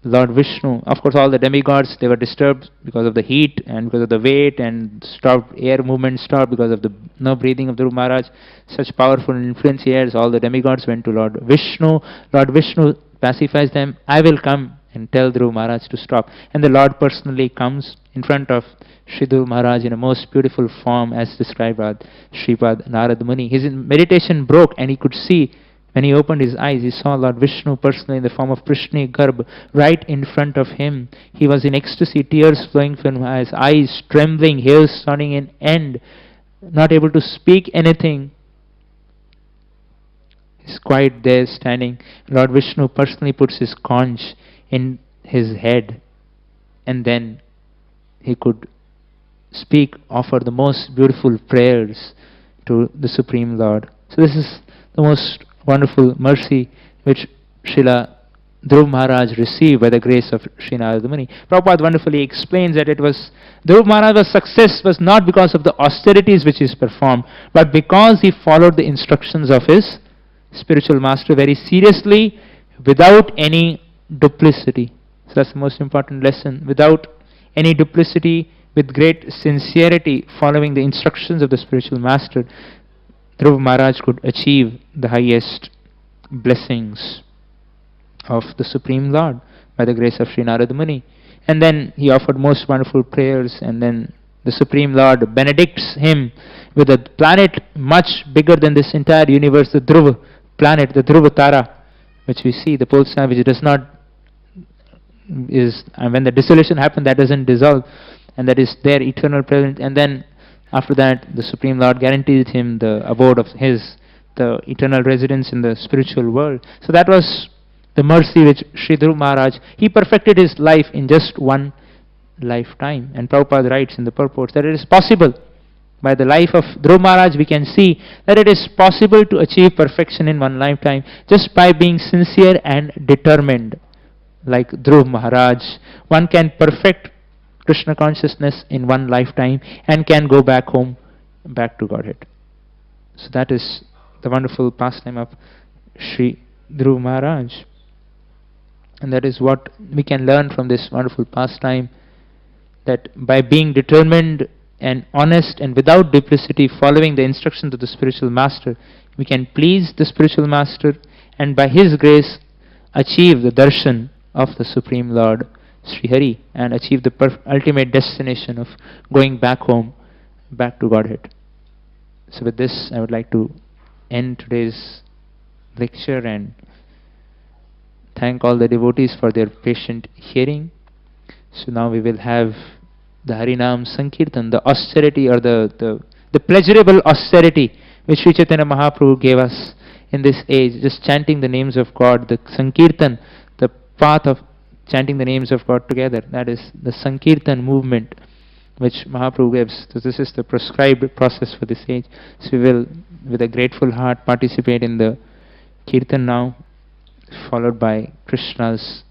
Lord Vishnu, of course all the demigods, they were disturbed because of the heat and because of the weight, and stopped, air movement stopped because of the no breathing of Dhruva Maharaj. Such powerful influence he has, all the demigods went to Lord Vishnu. Lord Vishnu pacifies them. I will come and tell Dhruva Maharaj to stop. And the Lord personally comes in front of Sri Dhruva Maharaj in a most beautiful form as described by Sripad Narad Muni. His meditation broke and he could see. When he opened his eyes, he saw Lord Vishnu personally in the form of Prishni Garb right in front of him. He was in ecstasy, tears flowing from his eyes, trembling, hairs standing in end, not able to speak anything. He's quiet there standing. Lord Vishnu personally puts his conch in his head, and then he could speak, offer the most beautiful prayers to the Supreme Lord. So this is the most wonderful mercy which Srila Dhruva Maharaj received by the grace of Sri Narada Muni. Prabhupada wonderfully explains that it was Dhruva Maharaj's success was not because of the austerities which he performed, but because he followed the instructions of his spiritual master very seriously, without any duplicity. So that's the most important lesson. Without any duplicity, with great sincerity, following the instructions of the spiritual master, Dhruva Maharaj could achieve the highest blessings of the Supreme Lord by the grace of Sri Narada Muni. And then he offered most wonderful prayers, and then the Supreme Lord benedicts him with a planet much bigger than this entire universe, the Dhruva planet, the Dhruva Tara, which we see, the pole star, which does not is, and when the dissolution happens, that doesn't dissolve, and that is there eternal presence. And then after that, the Supreme Lord guaranteed him the abode of his, the eternal residence in the spiritual world. So that was the mercy which Sri Dhruva Maharaj, he perfected his life in just one lifetime. And Prabhupada writes in the purports that it is possible. By the life of Dhruva Maharaj, we can see that it is possible to achieve perfection in one lifetime just by being sincere and determined. Like Dhruva Maharaj, one can perfect Krishna consciousness in one lifetime and can go back home, back to Godhead. So that is the wonderful pastime of Sri Dhruva Maharaj. And that is what we can learn from this wonderful pastime, that by being determined and honest and without duplicity, following the instructions of the spiritual master, we can please the spiritual master and by his grace achieve the darshan of the Supreme Lord Sri Hari, and achieve the ultimate destination of going back home, back to Godhead. So with this, I would like to end today's lecture and thank all the devotees for their patient hearing. So now we will have the Harinam Sankirtan, the austerity or the pleasurable austerity which Sri Chaitanya Mahaprabhu gave us in this age, just chanting the names of God, the Sankirtan, the path of chanting the names of God together. That is the Sankirtan movement which Mahaprabhu gives. So this is the prescribed process for this age. So we will, with a grateful heart, participate in the Kirtan now, followed by Krishna's